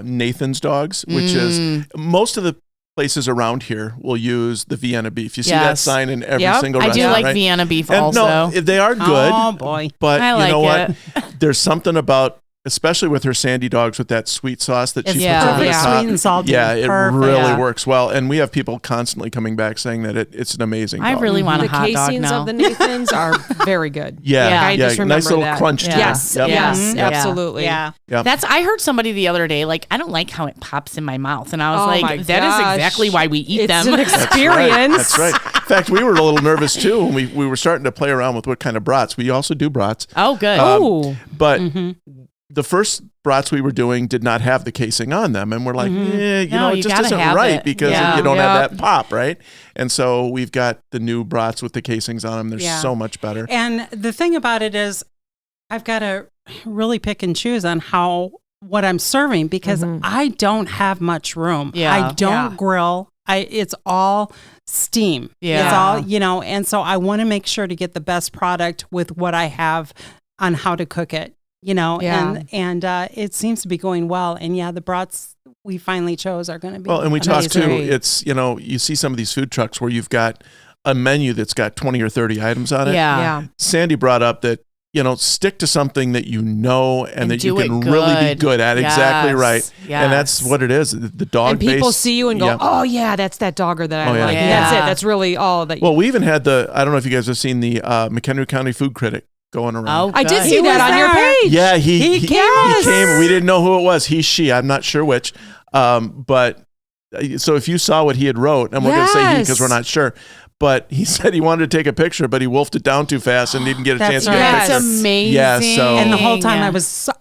Nathan's dogs, which is most of the places around here will use the Vienna beef. You see that Yes. sign in every Yep. single I do restaurant, like right? Vienna beef And also. no, they are good. Oh, boy. But I you know like what? There's something about, especially with her Sandie Dogs, with that sweet sauce that she puts Yeah. over the Perfect top. sweet and salty. Yeah, it Perfect. really Yeah. works well. And we have people constantly coming back saying that it's an amazing I dog. really want a The hot dog casings now. of the Nathans are very good. Yeah, Yeah. I just remember nice little that. crunch to Yes, it. Yep. yes, Mhm. absolutely. Yeah. Yep. I heard somebody the other day, like, I don't like how it pops in my mouth. And I was Oh my like, that is gosh. exactly why we eat It's them. an experience. That's right. In fact, we were a little nervous too when we were starting to play around with what kind of brats. We also do brats. Oh, good. Oh, But the first brats we were doing did not have the casing on them. And we're like, No, it you just gotta isn't have right it. because Yeah. you don't Yep. have that pop, right? And so we've got the new brats with the casings on them. They're Yeah. so much better. And the thing about it is, I've got to really pick and choose on what I'm serving because I don't have much room. I don't grill. It's all steam. Yeah. It's all, and so I want to make sure to get the best product with what I have on how to cook it, and it seems to be going well. And the brats we finally chose are going to be well, and we talked too. amazing. It's you see some of these food trucks where you've got a menu that's got 20 or 30 items on it. Yeah. Sandie brought up that stick to something that and that you can do it really be good at. Yes. Exactly right. Yes. And that's what it is. The dog. And people see you and go, "Oh yeah, that's that dogger that I like." Yeah. That's it. That's really all that. Well, we even had I don't know if you guys have seen the McHenry County food critic going around. Oh, I did good. see He that was on your there. page. Yeah, he came. We didn't know who it was. He, she. I'm not sure which. But so if you saw what he had wrote, and we're going to say he because we're not sure. But he said he wanted to take a picture, but he wolfed it down too fast and didn't get a chance to get a That's picture. amazing. Yeah, so And the whole time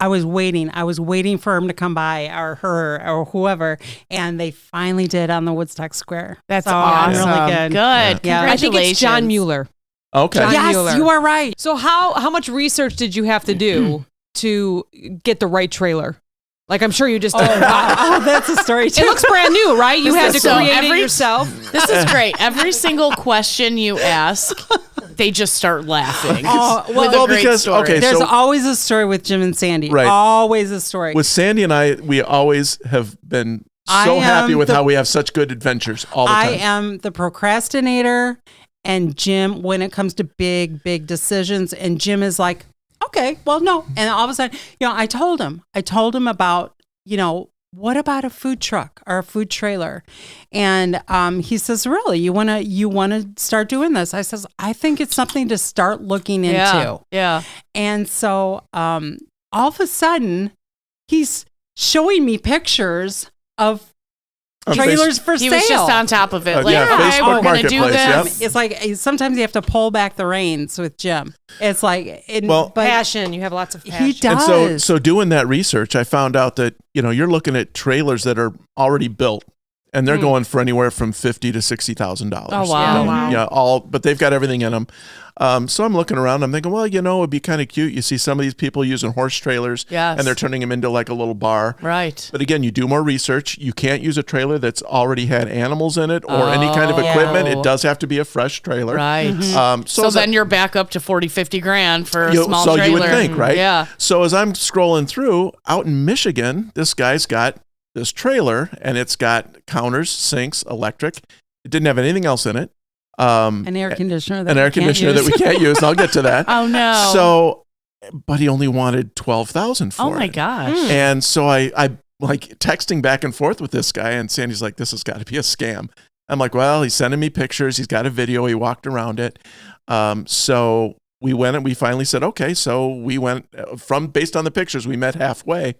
I was waiting. I was waiting for him to come by or her or whoever, and they finally did on the Woodstock Square. That's so awesome. Really good. Good. Yeah. I think Congratulations. it's John Mueller. Okay. John Yes, Mueller. you are right. So how much research did you have to do to get the right trailer? Like I'm sure you just. Oh, that's a story too. It looks brand new, right? You had to So create it every- yourself. This is great. Every single question you ask, they just start laughing. Oh, with a great because- story. okay, There's so- always a story with Jim and Sandie. Right. Always a story. With Sandie and I, we always have been I so am happy with the- how we have such good adventures all the time. I am the procrastinator, and Jim, when it comes to big decisions, and Jim is like, okay, well, no. And all of a sudden, I told him about, what about a food truck or a food trailer? And he says, really, you want to start doing this? I says, I think it's something to start looking into. Yeah. And so all of a sudden, he's showing me pictures of On trailers for He sale. was just on top of it. yeah, "Hey, Facebook we're going to do Marketplace, this. yep. It's like sometimes you have to pull back the reins with Jim. It's like, Well- but Passion. You have lots of passion. he does. And so doing that research, I found out that, you're looking at trailers that are already built and they're going for anywhere from $50,000 to $60,000. Oh, wow. Wow. But they've got everything in them. So I'm looking around, I'm thinking, well, it'd be kind of cute. You see some of these people using horse trailers Yes. and they're turning them into like a little bar. Right. But again, you do more research. You can't use a trailer that's already had animals in it or any kind of equipment. It does have to be a fresh trailer. Right. So then you're back up to 40, 50 grand for a small so trailer. you would think, right? Yeah. So as I'm scrolling through, out in Michigan, this guy's got this trailer and it's got counters, sinks, electric. It didn't have anything else in it. an air conditioner that we can't use. And I'll get to that. Oh, no. So, but he only wanted $12,000 for it. Oh, my gosh. And so I like texting back and forth with this guy, and Sandie's like, "This has got to be a scam." I'm like, "Well, he's sending me pictures. He's got a video. He walked around it." So we went and we finally said, "Okay." So we went based on the pictures, we met halfway.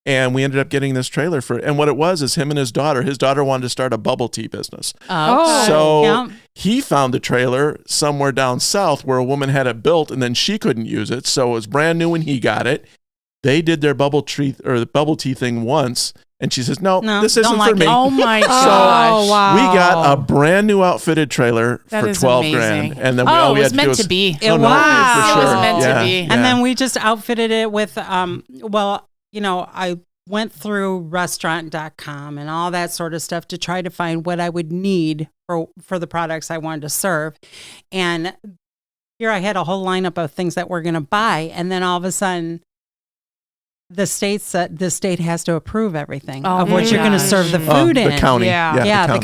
And we ended up getting this trailer and what it was is him and his daughter wanted to start a bubble tea business. Oh. So he found the trailer somewhere down south where a woman had it built and then she couldn't use it. So it was brand new when he got it. They did their bubble tea thing once. And she says, no, this isn't for me. Oh, my So gosh. wow. we got a brand new outfitted trailer That for is $12,000. amazing. And then Oh, all it we was had to meant do to be. It No, was. for It was sure. meant to Yeah, be. yeah. And then we just outfitted it with, I went through restaurant.com and all that sort of stuff to try to find what I would need for the products I wanted to serve. And here I had a whole lineup of things that we're going to buy. And then all of a sudden, the state has to approve everything of what you're going to serve the food in. The county. Yeah. The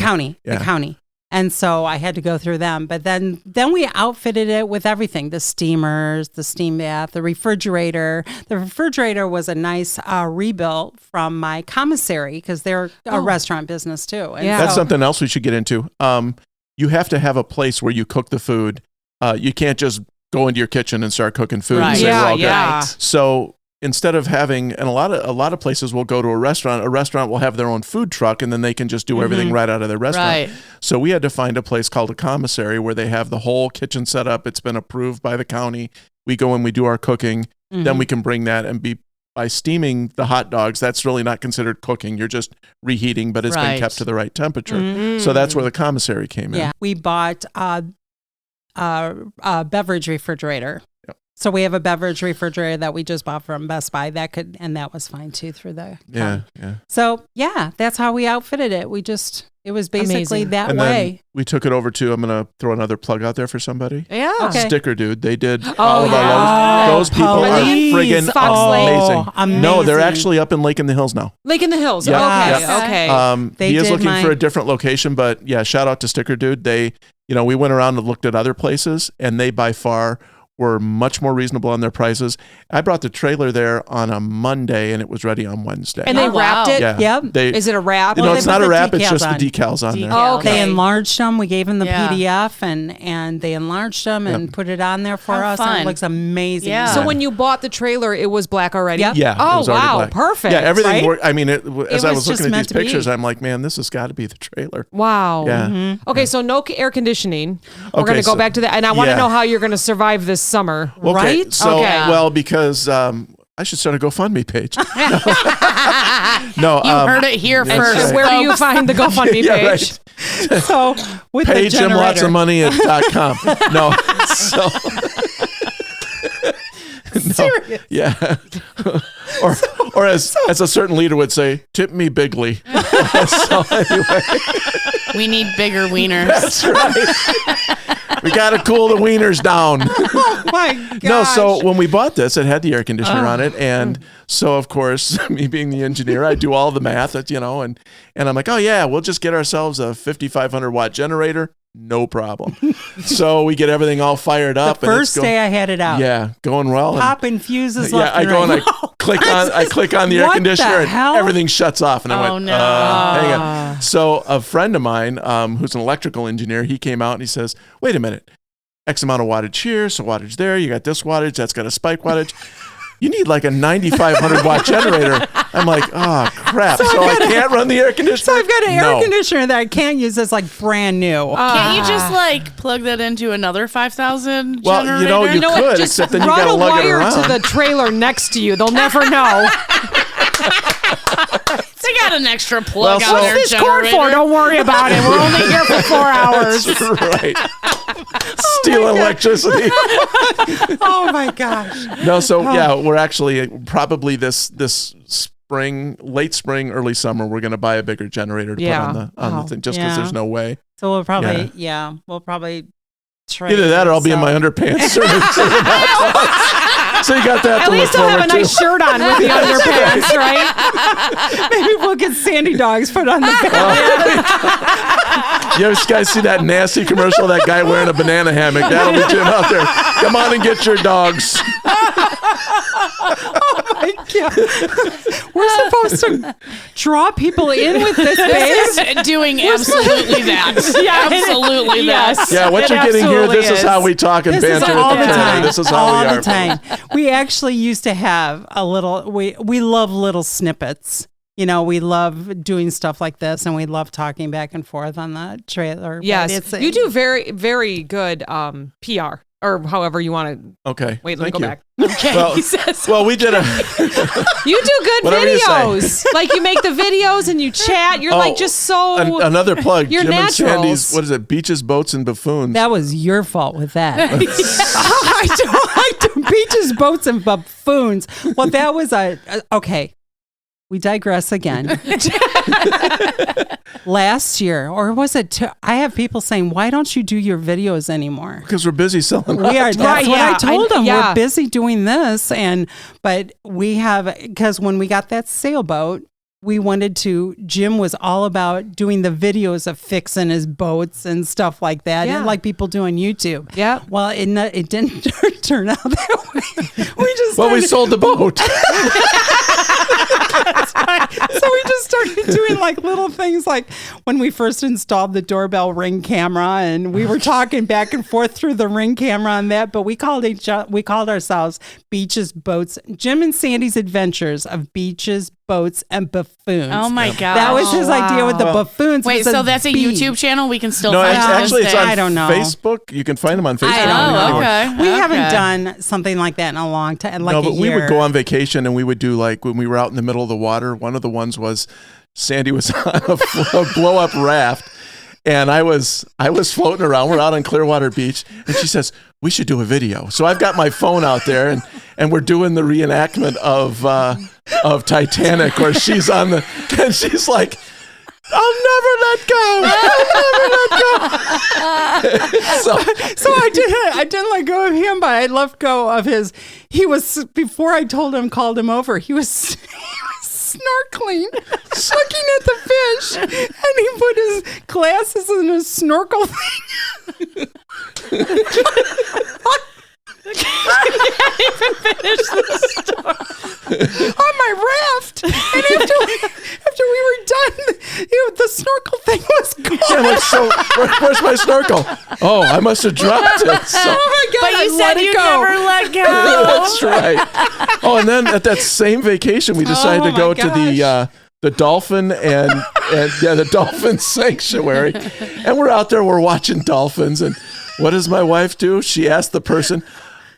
county. And so I had to go through them. But then we outfitted it with everything: the steamers, the steam bath, the refrigerator. The refrigerator was a nice rebuilt from my commissary because they're a restaurant business too. And That's so- something else we should get into. You have to have a place where you cook the food. You can't just go into your kitchen and start cooking food and say we're all good. So instead of having, and a lot of places will go to a restaurant will have their own food truck and then they can just do everything right out of their restaurant. Right. So we had to find a place called a commissary where they have the whole kitchen set up. It's been approved by the county. We go and we do our cooking. Then we can bring that and by steaming the hot dogs, that's really not considered cooking. You're just reheating, but it's been kept to the right temperature. So that's where the commissary came in. Yeah, we bought a beverage refrigerator. So we have a beverage refrigerator that we just bought from Best Buy and that was fine too through the Yeah. So that's how we outfitted it. It was basically Amazing. that And way. then we took it over to, I'm going to throw another plug out there for somebody. Yeah. Okay. Sticker Dude. They did Oh, all of yeah. our logos. Those people are Please. friggin' Fox Lake? amazing. No, they're Amazing. actually up in Lake in the Hills now. Lake in the Hills. Yeah. Okay. Yeah. Okay. They He is did looking for mine. a different location, but yeah, shout out to Sticker Dude. They, we went around and looked at other places, and they by far were much more reasonable on their prices. I brought the trailer there on a Monday, and it was ready on Wednesday. And they Oh, wrapped wow. it. yeah, Yep. Is it a wrap? No, Well, it's they not put a the wrap. It's decals just on. the decals on there. Oh, okay. They enlarged them. We gave them the Yeah. PDF and they enlarged them and put it on there for How us. And fun. it looks amazing. Yeah. So when you bought the trailer, it was black already? Yep. Yeah. it Oh, was already wow. black. Perfect. Yeah, everything right? worked. I mean, as I was was just looking at meant these to be. pictures, I'm like, man, this has got to be the trailer. Wow. Yeah. Okay, so no air conditioning. We're Okay, going to go so- back to that. And I want to yeah. know how you're going to survive this summer. Okay, Right? So, Okay. well, because I should start a GoFundMe page. No, You heard it here that's first. right. Where do you find the GoFundMe Yeah, page? right. So with Pay the Jim lots generator. of money at .com. No, so Serious. yeah, or as a certain leader would say, tip me bigly. So anyway, We need bigger wieners. that's right. We got to cool the wieners down. Oh my gosh. No, so when we bought this, it had the air conditioner on it, and so of course, me being the engineer, I do all the math, and I'm like, oh yeah, we'll just get ourselves a 5,500 watt generator, no problem. So we get everything all fired the up. first day I had it out. yeah, going well. and- Popping fuses yeah, left I and go right. and I click on the air What the conditioner, and hell? everything shuts off, and I Oh, went, no. hang on. So a friend of mine, who's an electrical engineer, he came out and he says, wait a minute. X amount of wattage here, so wattage there. You got this wattage, that's got a spike wattage. You need like a 9,500 watt generator. I'm like, oh crap! So I can't run the air conditioner. So I've got an No. air conditioner that I can't use that's like brand new. Can't you just plug that into another 5,000 Well, generator? you could, just except then you run gotta a lug it wire around. to the trailer next to you. They'll never know. They got an extra plug Well, on so- their What's this cord generator. for? Don't worry about it. We're only here for 4 hours. That's right. Steal electricity. Oh my gosh. No, so yeah, we're actually probably this spring, late spring, early summer, we're going to buy a bigger generator to Yeah. put on the thing, just because Yeah. there's no way. So we'll probably we'll probably trade. Either that or I'll be in my underpants. So you got that At to least look I'll have a forward nice to. shirt on with the underpants, right? Maybe we'll get Sandie Dogs put on the back. You guys see that nasty commercial of that guy wearing a banana hammock? That'll be Jim out there. Come on and get your dogs. My God. We're supposed to draw people in with this This base. is doing absolutely that. Absolutely Yes. that. Yeah, what It you're getting here, absolutely this is how we talk and This is banter all at the the time. trailer. This is how all we are. the time. We actually used to have a little. We love little snippets. We love doing stuff like this, and we love talking back and forth on the trailer. But Yes. You do very, very good PR, or however you want to. Okay. Wait, let me thank go you. back. Okay. Well, He says, well, we did a. you do good Whatever you say. videos. Like you make the videos and you chat. You're like just so. Another plug. You're Jim and naturals. Sandie's, what is it? Beaches, Boats, and Buffoons. That was your fault with that. I do beaches, boats, and buffoons. Well, that was okay. We digress again. Last year, or was it? I have people saying, "Why don't you do your videos anymore?" Because we're busy selling. We are. That's Right, what yeah. I told them. Yeah. We're busy doing this, but we have because when we got that sailboat. We wanted to, Jim was all about doing the videos of fixing his boats and stuff like that, Yeah. like people do on YouTube. Yeah. Well, it didn't turn out that way. We just Well, we started- sold the boat. so we just started doing like little things like when we first installed the doorbell Ring camera, and we were talking back and forth through the Ring camera on that, but we called ourselves Beaches, Boats, Jim and Sandie's Adventures of Beaches, Boats, and Buffoons. Oh my God. That was his idea with the buffoons. Wait, was a so that's a B. YouTube channel we can still No, find it's, to this actually, it's day? on I don't know. Facebook. You can find them on Facebook. I don't know. Oh, okay. We haven't Okay. done something like that in a long time. Like no, a but we year. would go on vacation and we would do like when we were out in the middle of the water. One of the ones was Sandie was on a blow up raft. And I was floating around. We're out on Clearwater Beach, and she says, we should do a video. So I've got my phone out there, and we're doing the reenactment of Titanic, where she's on the, and she's like, I'll never let go. So I didn't let go of him, but I let go of his. He was, before I called him over, he was snorkeling, looking at the fish, and he put his glasses in his snorkel thing. I can't even finish the story. On my raft, and after we were done, the snorkel thing was gone. Yeah, like, so where's my snorkel? Oh, I must have dropped it. So. Oh my God! But you said you never let go. That's right. Oh, and then at that same vacation, we decided to go to the dolphin and the dolphin sanctuary, and we're out there, we're watching dolphins, and what does my wife do? She asked the person,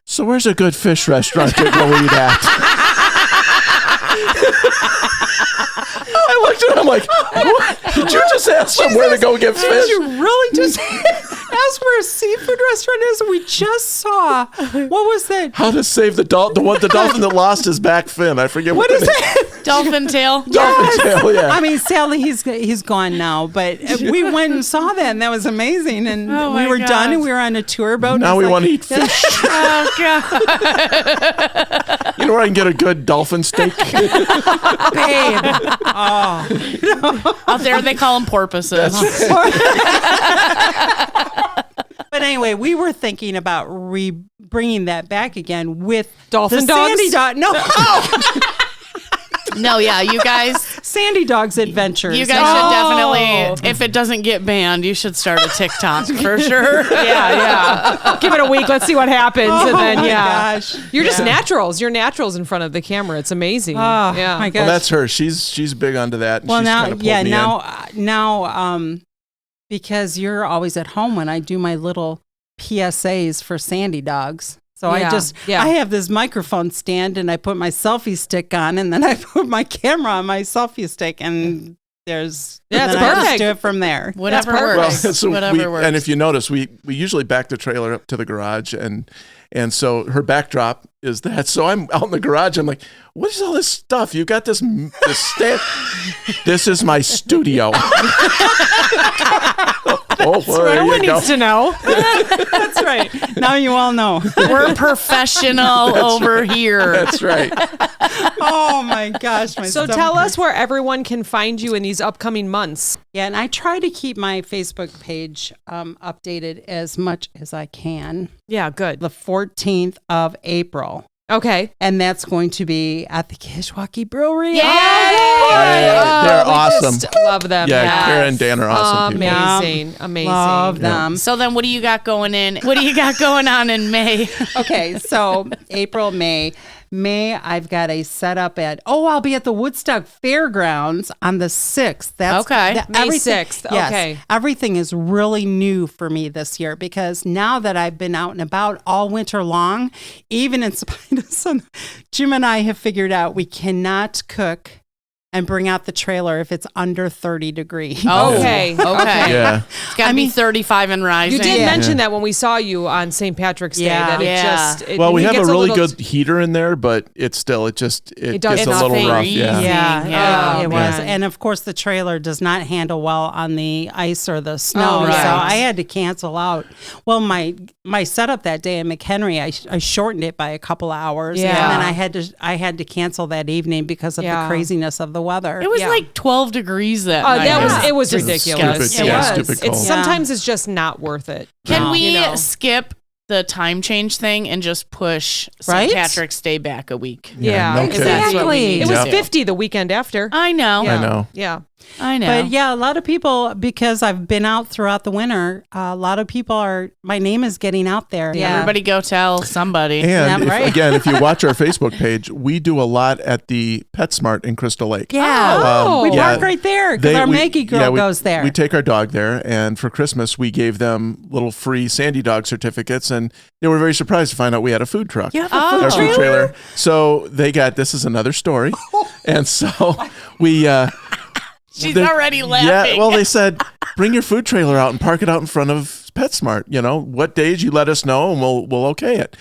so where's a good fish restaurant to go eat at? I looked at him like, what? Did you just ask somewhere to go get fish? Did you really just ask where a seafood restaurant is? We just saw, what was that? How to save the dolphin that lost his back fin. I forget what is that? Dolphin tail. Dolphin tail, yeah. I mean, sadly, he's gone now, but we went and saw that, and that was amazing. And we were done, and we were on a tour boat. Now we want to eat fish. Oh, God. You know where I can get a good dolphin steak? Babe. Out there, they call them porpoises. But anyway, we were thinking about bringing that back again with Dolphin the dogs? Sandie Dog. No. No, yeah, you guys. Sandie Dogs Adventures. You guys should definitely, if it doesn't get banned, you should start a TikTok for sure. Yeah. Give it a week. Let's see what happens. And then, my gosh. You're just naturals. You're naturals in front of the camera. It's amazing. Oh, yeah. my gosh. Well, that's her. She's big onto that. And Well, she's now, kinda pulled me in. Because you're always at home when I do my little PSAs for Sandie Dogs. So I have this microphone stand, and I put my selfie stick on, and then I put my camera on my selfie stick, and it's perfect. I just do it from there. Whatever That's works. Well, works. And if you notice, we usually back the trailer up to the garage, and so her backdrop is that. So I'm out in the garage. I'm like, what is all this stuff? You got this stand. This is my studio. Everyone needs to know. That's right. Now you all know. We're professional over here. That's right. Oh my gosh. So tell us where everyone can find you in these upcoming months. Yeah, and I try to keep my Facebook page updated as much as I can. Yeah, good. The 14th of April. Okay. And that's going to be at the Kishwaukee Brewery. They're awesome. Love them. Yeah, Yes. Kara and Dan are awesome people. Amazing. Love them. So then what do you got going in? What do you got going on in May? Okay, so April, May, I've got a setup I'll be at the Woodstock Fairgrounds on the 6th. That's Okay. May 6th. Yes, Okay. everything is really new for me this year because now that I've been out and about all winter long, even in spite of some, Jim and I have figured out we cannot cook and bring out the trailer if it's under 30 degrees. Okay. Yeah. It's got to be 35 and rising. You did mention that when we saw you on St. Patrick's Day. Yeah. That it Well, we have a gets really little- good heater in there, but it gets a does little nothing. rough. Yeah. Yeah, Oh, it was. man. And of course, the trailer does not handle well on the ice or the snow. Oh, right. So I had to cancel out. Well, my setup that day in McHenry, I shortened it by a couple hours. Yeah. And then I had to cancel that evening because of the craziness of the weather. It was like 12 degrees that night. It was Just ridiculous. stupid. It Yeah, was. stupid cold. Sometimes it's just not worth it. Can we You know. skip the time change thing and just push Right? St. Patrick's Day back a week? Yeah, no if kidding. that's what we Exactly. need. It was Yeah. 50 the weekend after. I know. Yeah. I know. Yeah. I know. But yeah, a lot of people, because I've been out throughout the winter, a lot of people my name is getting out there. Yeah. Everybody go tell somebody. And right. if you watch our Facebook page, we do a lot at the PetSmart in Crystal Lake. Yeah. We yeah. park right there because our Maggie girl we goes there. We take our dog there, and for Christmas, we gave them little free Sandie Dog certificates, and they were very surprised to find out we had a food truck. You have Our a food food trailer? trailer. So this is another story. And so we... She's already laughing. Yeah, well, they said, bring your food trailer out and park it out in front of PetSmart. You know, what days you let us know and we'll okay it.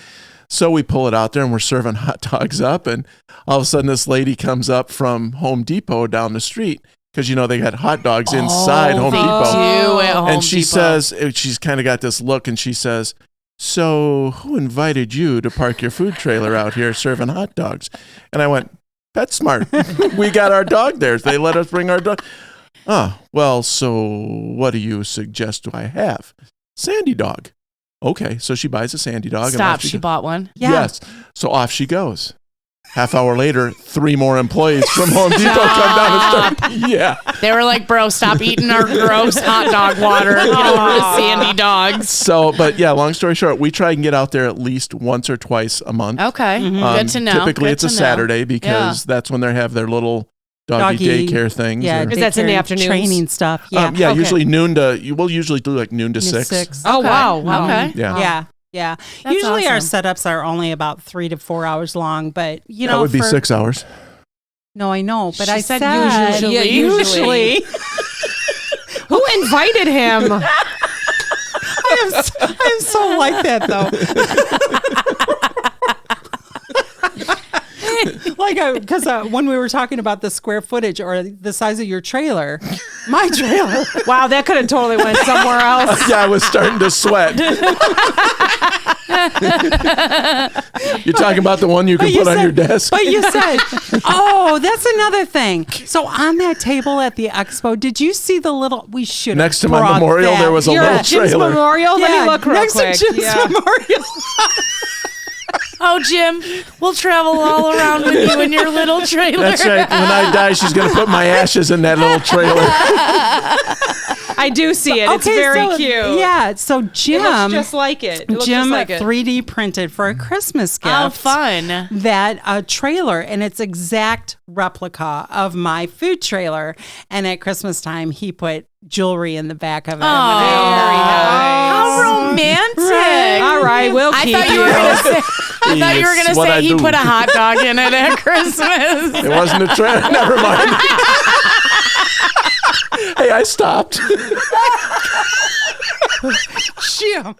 So we pull it out there and we're serving hot dogs up. And all of a sudden this lady comes up from Home Depot down the street. Because, you know, they got hot dogs inside Home Depot. And she says, she's kind of got this look and she says, so who invited you to park your food trailer out here serving hot dogs? And I went, PetSmart. We got our dog there. They let us bring our dog. Oh, well, so what do you suggest I have? Sandie dog. Okay, so she buys a Sandie dog. Stop, she bought one? Yeah. Yes. So off she goes. Half hour later, 3 more employees from Home Depot come down and start. Yeah. They were like, bro, stop eating our gross hot dog water. Get over to Sandie Dogs. So, but yeah, long story short, we try and get out there at least once or twice a month. Okay. Good to know. Typically, Good it's a to know. Saturday because that's when they have their little doggy daycare things. Yeah, Because that's in the afternoons. Training stuff. Yeah. Okay. Usually noon to, we'll usually do like noon to 6. Oh, Okay. wow. Okay. Yeah. Yeah. That's Usually our awesome. setups are only about 3 to 4 hours long, but you know, That would be 6 hours. No, I know, but She I said said usually. Yeah, usually. Who invited him? I'm so like that though. Because when we were talking about the square footage or the size of your trailer, my trailer. Wow, that could have totally went somewhere else. Yeah, I was starting to sweat. You're talking about the one you can put on your desk? But you said, oh, that's another thing. So on that table at the expo, did you see the little, we should Next to my memorial, there was a You're little at Jim's trailer. Memorial? Let me look real next quick. to Jim's memorial. Oh, Jim, we'll travel all around with you in your little trailer. That's right. When I die, she's going to put my ashes in that little trailer. I do see it. It's very cute. Yeah. So Jim, It looks just like it. It looks Jim just like it. 3D printed for a Christmas gift. Oh, fun. That trailer, and it's exact replica of my food trailer. And at Christmas time, he put jewelry in the back of it. Oh, Very nice. How romantic. All right, we'll keep I thought you were going to say. I thought you were going to It's what say I he do. put a hot dog in it at Christmas. It wasn't a trailer. Never mind. Hey, I stopped. Jim.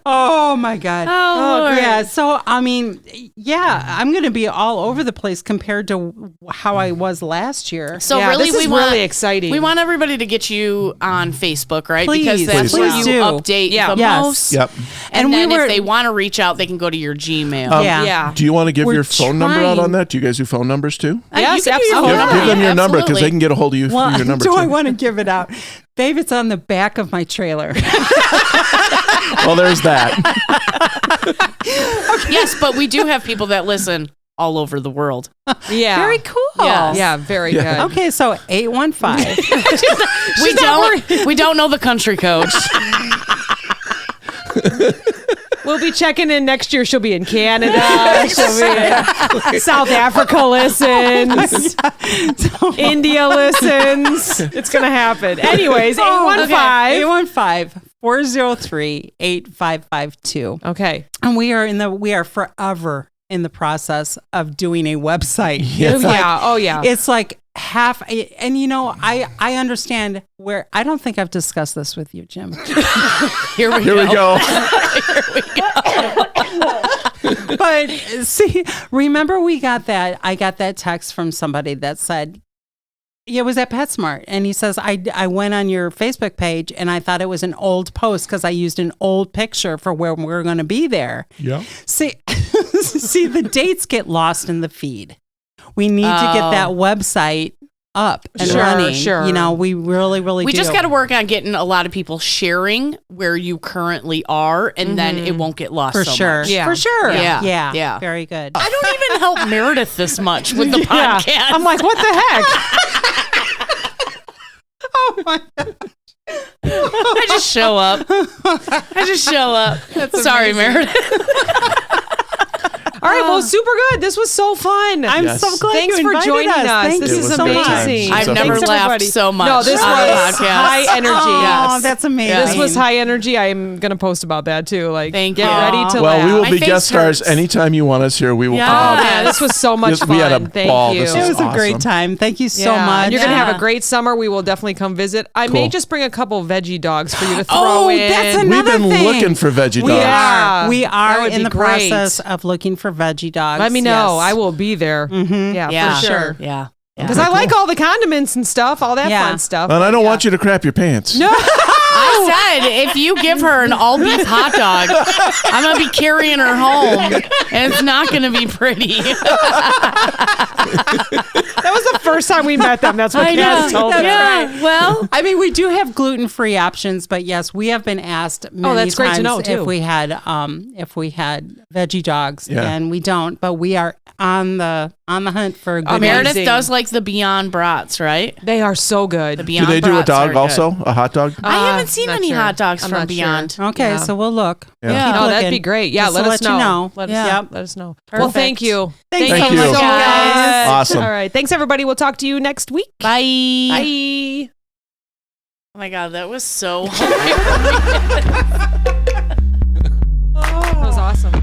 Oh my God. Oh, Lord. Yeah. So, I mean, yeah, I'm going to be all over the place compared to how I was last year. So Yeah, really, this is we want really exciting. We want everybody to get you on Facebook, right? Please, because that's please where you do. update the Yes. most. Yep. And And we then were- if they want to reach out, they can go to your Gmail. Yeah. Do you want to give We're your phone number out on trying- that? Do you guys do phone numbers too? Yes, You can do your absolutely. phone number. Give them your Yeah, number because they absolutely. can get a hold of you Well, for your number do too. I want to give it out? Babe, it's on the back of my trailer. Well, there's that. Yes, but we do have people that listen all over the world. Yeah. Very cool. Yes. Yeah, very Yeah. good. Okay, so 815. We don't know the country code. We'll be checking in next year. She'll be in Canada. She'll be in South Africa listens. India listens. It's going to happen. Anyways, 815. 815-403-8552. Okay. And we are forever in the process of doing a website. Yeah. It's like- Oh, yeah. It's like half, and you know, I understand where, I don't think I've discussed this with you, Jim. Here we Here we go. But see, remember I got that text from somebody that said, yeah, it was at PetSmart. And he says, I went on your Facebook page and I thought it was an old post because I used an old picture for where we're going to be there. Yeah. See, the dates get lost in the feed. We need to get that website up and running. Sure. You know, we really We do. just got to work on getting a lot of people sharing where you currently are, and then it won't get lost for so sure. much. Yeah. For sure. Yeah. Yeah. Yeah. Very good. I don't even help Meredith this much with the Yeah. podcast. I'm like, what the heck? Oh my God. I just show up. Sorry, Meredith. All right, well, super good. This was so fun. I'm Yes. so glad Thanks you for invited joining us. Thank This you is so much. amazing. I've Thanks, never everybody. laughed so much. No, this on was the podcast. high energy. Oh, Yes. that's amazing. This was high energy. I'm going to post about that too. Like, Thank get you. ready to Well, laugh. we will My be face guest stars hurts. anytime you want us here. We will Yeah. come out. Yeah, this was so much Yes, fun. we had a Thank ball. you. This It is was a awesome. great time. Thank you so Yeah, much. and you're going to have Yeah. a great summer. We will definitely come visit. I may Cool. just bring a couple veggie dogs for you to throw Oh, in. that's We've another been thing. looking for veggie We dogs. Yeah. We That are would in be the great. process of looking for veggie dogs. Let me know. Yes. I will be there. Yeah, Yeah, for sure. Yeah. Because I like all the condiments and stuff, all that Yeah. fun stuff. And I don't want you to crap your pants. No. I said if you give her an all beef hot dog, I'm gonna be carrying her home, and it's not gonna be pretty. That was the first time we met them. That's what Cass told me. Yeah. Well, I mean, we do have gluten-free options, but yes, we have been asked many that's great to times know, too. if we had veggie dogs, Yeah. and we don't. But we are on the hunt for good. Amazing. Meredith does like the Beyond brats, right? They are so good. The Do Beyond they do a brats are dog good. also? A hot dog? I haven't seen not any sure. hot dogs I'm from not sure. Beyond. Okay, Yeah. so we'll look. Yeah. No, that'd be looking. great. Yeah, Just let to us let you know. Let Yeah. us know. Well, Perfect. thank you. Thank you. so Thank you. much. Awesome. All right. Thanks, everybody. We'll talk to you next week. Bye. Bye. Oh my god, that was so. That was awesome.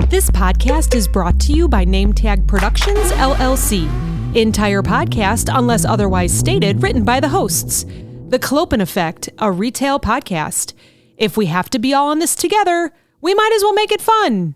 This podcast is brought to you by Nametag Productions, LLC. Entire podcast, unless otherwise stated, written by the hosts. The Clopen Effect, a retail podcast. If we have to be all in this together, we might as well make it fun.